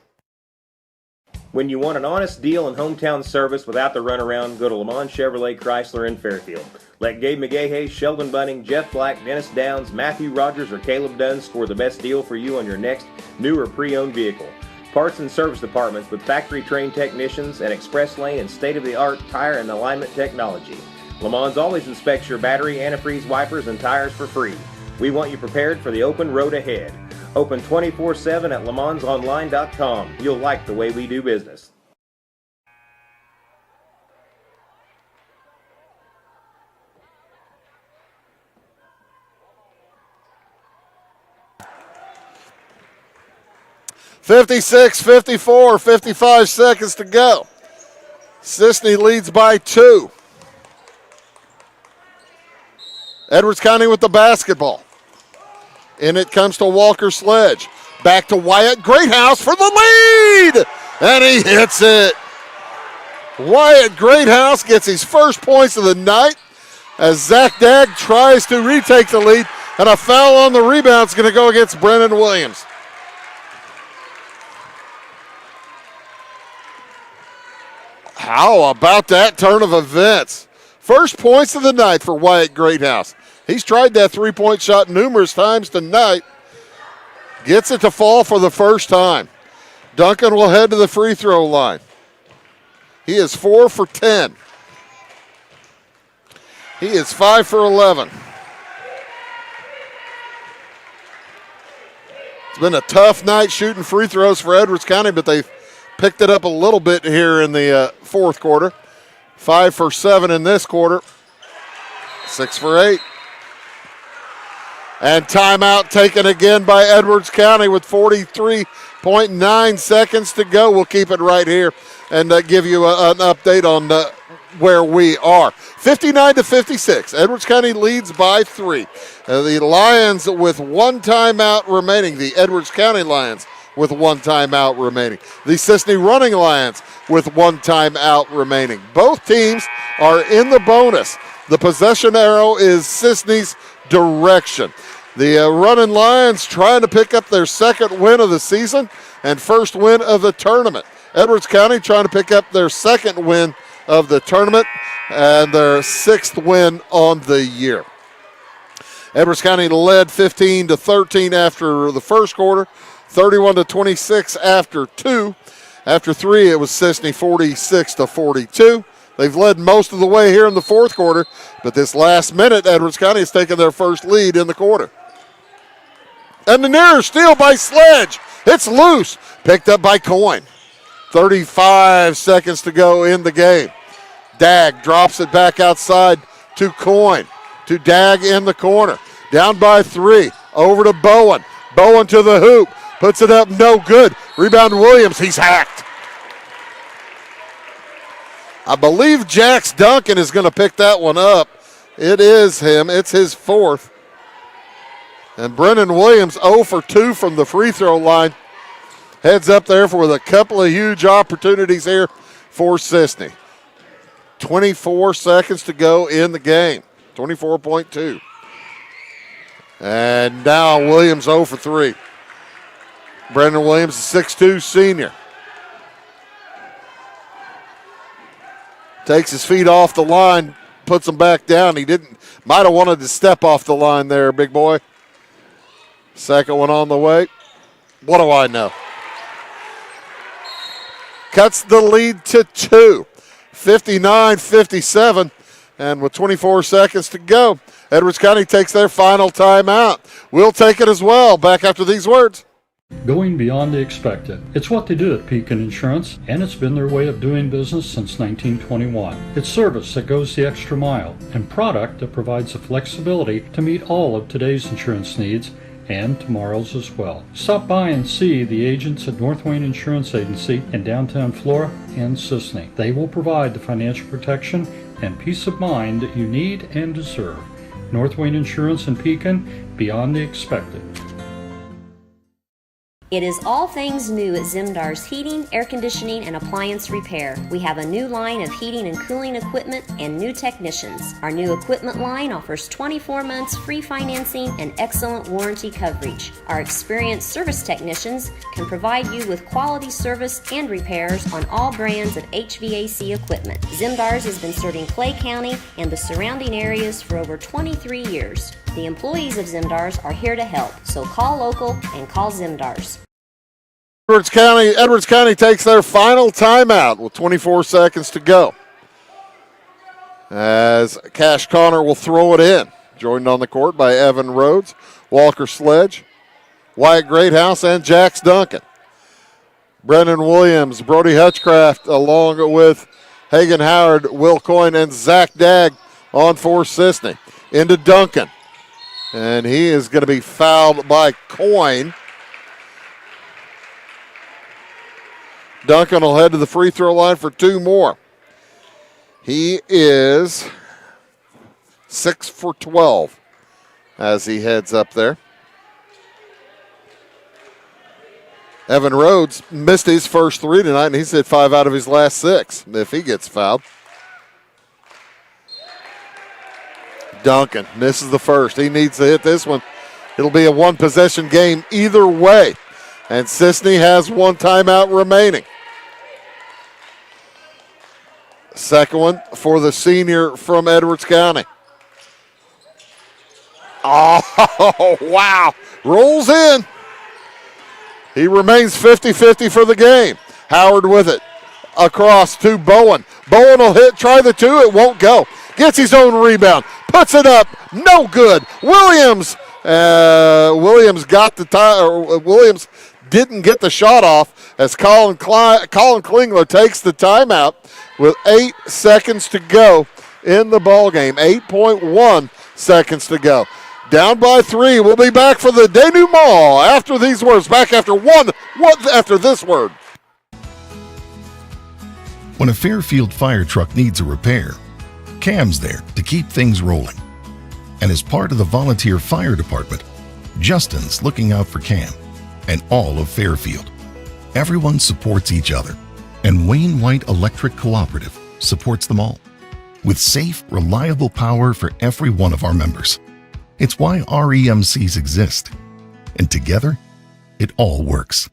I: When you want an honest deal and hometown service without the runaround, go to Lamont Chevrolet Chrysler in Fairfield. Let Gabe McGahey, Sheldon Bunning, Jeff Black, Dennis Downs, Matthew Rogers, or Caleb Dunn score the best deal for you on your next new or pre-owned vehicle. Parts and service departments with factory-trained technicians and express lane and state-of-the-art tire and alignment technology. Lamont always inspects your battery, antifreeze, wipers, and tires for free. We want you prepared for the open road ahead. Open 24/7 at LeMansOnline.com. You'll like the way we do business.
A: (56-54), 55 seconds to go. Cisne leads by 2. Edwards County with the basketball. In it comes to Walker Sledge. Back to Wyatt Greathouse for the lead. And he hits it. Wyatt Greathouse gets his first points of the night. as Zach Dagg tries to retake the lead, and a foul on the rebound is going to go against Brennan Williams. How about that turn of events? First points of the night for Wyatt Greathouse. He's tried that three-point shot numerous times tonight. Gets it to fall for the first time. Duncan will head to the free throw line. He is 4 for 10. He is 5 for 11. It's been a tough night shooting free throws for Edwards County, but they've picked it up a little bit here in the fourth quarter. 5 for 7 in this quarter. 6 for 8. And timeout taken again by Edwards County with 43.9 seconds to go. We'll keep it right here and give you an update on where we are. 59-56. Edwards County leads by 3. The Lions with one timeout remaining. The Edwards County Lions with one timeout remaining. The Cisne Running Lions with one timeout remaining. Both teams are in the bonus. The possession arrow is Cisne's direction. The Running Lions trying to pick up their second win of the season and first win of the tournament. Edwards County trying to pick up their second win of the tournament and their 6th win on the year. Edwards County led 15-13 after the first quarter, 31-26 after 2. After 3, it was Cisne 46-42. They've led most of the way here in the fourth quarter, but this last minute, Edwards County has taken their first lead in the quarter. And the near steal by Sledge. It's loose. Picked up by Coyne. 35 seconds to go in the game. Dagg drops it back outside to Coyne. To Dagg in the corner. Down by 3. Over to Bowen. Bowen to the hoop. Puts it up, no good. Rebound Williams. He's hacked. I believe Jax Duncan is going to pick that one up. It is him. It's his 4th. And Brennan Williams 0 for 2 from the free throw line. Heads up there for a couple of huge opportunities here for Cisne. 24 seconds to go in the game. 24.2. And now Williams 0 for 3. Brennan Williams, a 6'2 senior. Takes his feet off the line, puts them back down. He might have wanted to step off the line there, big boy. Second one on the way. What do I know? Cuts the lead to 2. 59-57. And with 24 seconds to go, Edwards County takes their final timeout. We'll take it as well. Back after these words.
J: Going beyond the expected. It's what they do at Pekin Insurance, and it's been their way of doing business since 1921. It's service that goes the extra mile, and product that provides the flexibility to meet all of today's insurance needs and tomorrow's as well. Stop by and see the agents at North Wayne Insurance Agency in downtown Flora and Cisne. They will provide the financial protection and peace of mind that you need and deserve. North Wayne Insurance in Pekin, beyond the expected.
K: It is all things new at Zimdar's Heating, Air Conditioning, and Appliance Repair. We have a new line of heating and cooling equipment and new technicians. Our new equipment line offers 24 months free financing and excellent warranty coverage. Our experienced service technicians can provide you with quality service and repairs on all brands of HVAC equipment. Zimdar's has been serving Clay County and the surrounding areas for over 23 years. The employees of Zimdar's are here to help, so call local and call Zimdar's.
A: Edwards County takes their final timeout with 24 seconds to go. As Cash Connor will throw it in. Joined on the court by Evan Rhodes, Walker Sledge, Wyatt Greathouse, and Jax Duncan. Brennan Williams, Brody Hutchcraft, along with Hagan Howard, Will Coyne, and Zach Dagg on for Cisne. Into Duncan. And he is going to be fouled by Coyne. Duncan will head to the free throw line for 2 more. He is 6 for 12 as he heads up there. Evan Rhodes missed his first 3 tonight, and he's hit 5 out of his last 6 if he gets fouled. Duncan misses the first. He needs to hit this one. It'll be a one-possession game either way. And Cisne has one timeout remaining. Second one for the senior from Edwards County. Oh, wow. Rolls in. He remains 50-50 for the game. Howard with it. Across to Bowen. Bowen will try the two. It won't go. Gets his own rebound. Puts it up. No good. Williams got the Williams didn't get the shot off as Colin Klingler takes the timeout with 8 seconds to go in the ball game. 8.1 seconds to go. Down by 3. We'll be back for the denouement after these words. Back after after this word.
L: When a Fairfield fire truck needs a repair, Cam's there to keep things rolling. And as part of the volunteer fire department, Justin's looking out for Cam and all of Fairfield. Everyone supports each other, and Wayne White Electric Cooperative supports them all with safe, reliable power for every one of our members. It's why REMCs exist, and together, it all works.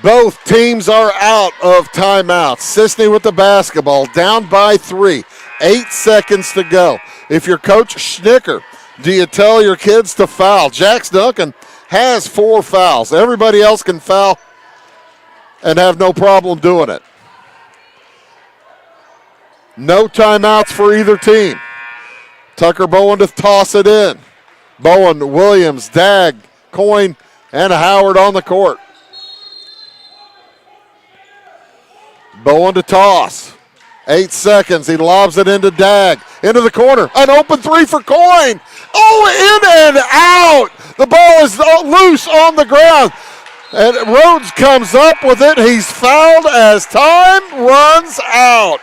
A: Both teams are out of timeouts. Cisne with the basketball, down by 3. 8 seconds to go. If you're Coach Schnicker, do you tell your kids to foul? Jax Duncan has 4 fouls. Everybody else can foul and have no problem doing it. No timeouts for either team. Tucker Bowen to toss it in. Bowen, Williams, Dagg, Coyne, and Howard on the court. Bowen to toss. 8 seconds. He lobs it into Dagg. Into the corner. An open 3 for Coyne. Oh, in and out. The ball is loose on the ground. And Rhodes comes up with it. He's fouled as time runs out.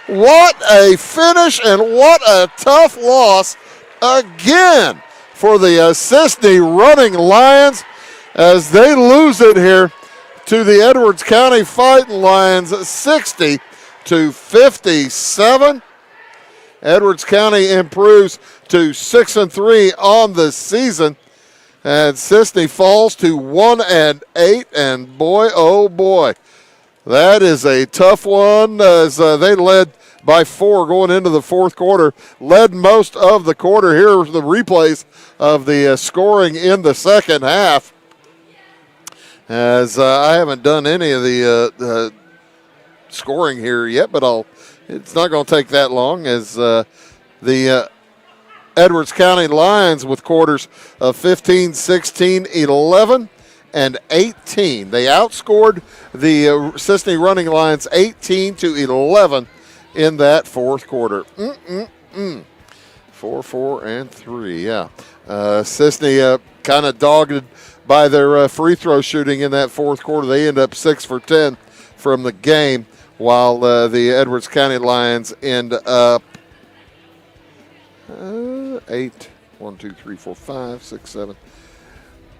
A: What a finish and what a tough loss again for the Cisne Running Lions as they lose it here to the Edwards County Fighting Lions 60-57. Edwards County improves to 6-3 on the season. And Cisne falls to 1-8. And boy, oh boy, that is a tough one as they led by 4 going into the fourth quarter. Led most of the quarter. Here are the replays of the scoring in the second half. As I haven't done any of the scoring here yet, but it's not going to take that long as the Edwards County Lions with quarters of 15, 16, 11, and 18. They outscored the Cisne Running Lions 18-11 in that fourth quarter. 4-4-3, yeah. Cisne kind of dogged by their free throw shooting in that fourth quarter. They end up 6 for 10 from the game, while the Edwards County Lions end up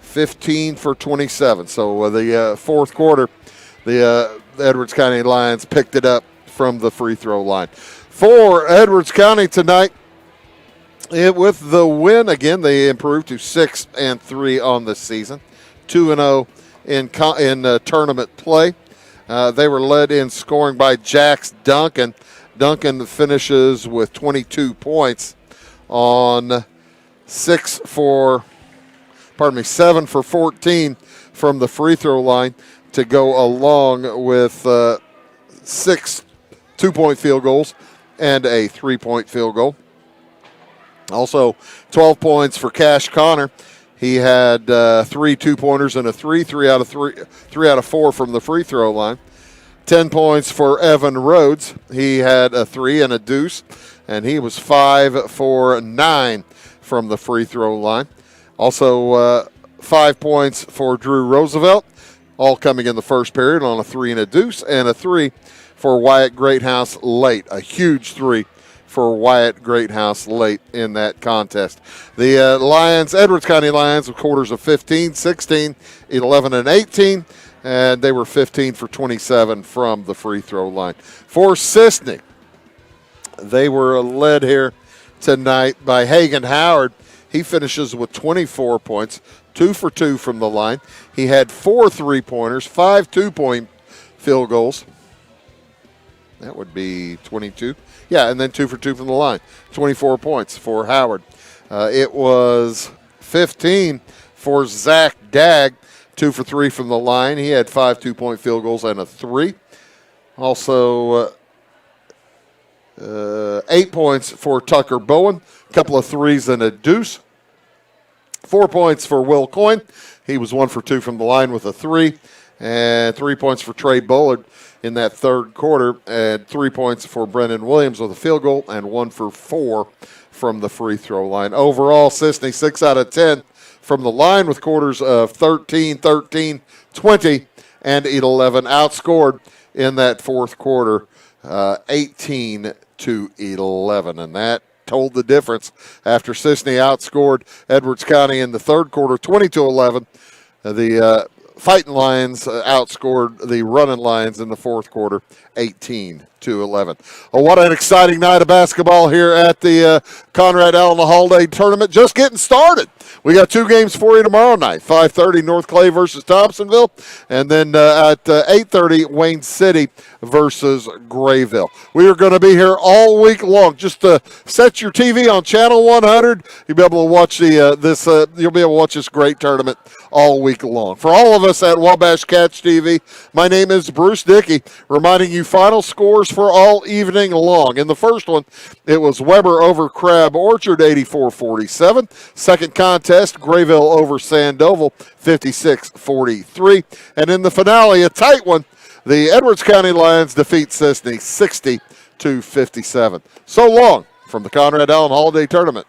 A: 15 for 27. So the fourth quarter, the Edwards County Lions picked it up from the free throw line. For Edwards County tonight, with the win, again, they improved to 6-3 on the season, 2-0 in tournament play. They were led in scoring by Jax Duncan. Duncan finishes with 22 points on 7 for 14 from the free throw line to go along with 6 2-point field goals and a 3-point field goal. Also, 12 points for Cash Connor. He had 3 2-pointers and a 3 out of 4 from the free throw line. 10 points for Evan Rhodes. He had a 3 and a deuce, and he was 5 for 9 from the free throw line. Also, 5 points for Drew Roosevelt, all coming in the first period on a 3 and a deuce, and a 3 for Wyatt Greathouse late. A huge 3 for Wyatt Greathouse late in that contest. The Edwards County Lions with quarters of 15, 16, 11, and 18, and they were 15 for 27 from the free throw line. For Cisne, They were led here tonight by Hagen Howard. He finishes with 24 points, 2 for 2 from the line. He had 4 3-pointers, 5 2-point field goals. That would be 22. Yeah, and then 2 for 2 from the line. 24 points for Howard. It was 15 for Zach Dagg, 2 for 3 from the line. He had 5 2-point field goals and a 3. Also, 8 points for Tucker Bowen, a couple of threes and a deuce. 4 points for Will Coyne. He was 1 for 2 from the line with a 3. And 3 points for Trey Bullard in that third quarter. And 3 points for Brendan Williams with a field goal and 1 for 4 from the free throw line. Overall, Cisne 6 out of 10 from the line with quarters of 13, 13, 20, and 11. Outscored in that fourth quarter, 18-11. And that told the difference after Cisne outscored Edwards County in the third quarter, 20-11. The Fighting Lions outscored the Running Lions in the fourth quarter, 18-11. Oh, what an exciting night of basketball here at the Conrad Allen Holiday Tournament. Just getting started. We got 2 games for you tomorrow night, 5:30 North Clay versus Thompsonville, and then at 8:30 Wayne City versus Grayville. We are going to be here all week long. Just set your TV on Channel 100. You'll be able to watch you'll be able to watch this great tournament all week long. For all of us at Wabash Catch TV, my name is Bruce Dickey, reminding you final scores for all evening long. In the first one, it was Weber over Crab Orchard, 84-47. Second contest, Grayville over Sandoval, 56-43. And in the finale, a tight one, the Edwards County Lions defeat Cisne 60-57. So long from the Conrad Allen Holiday Tournament.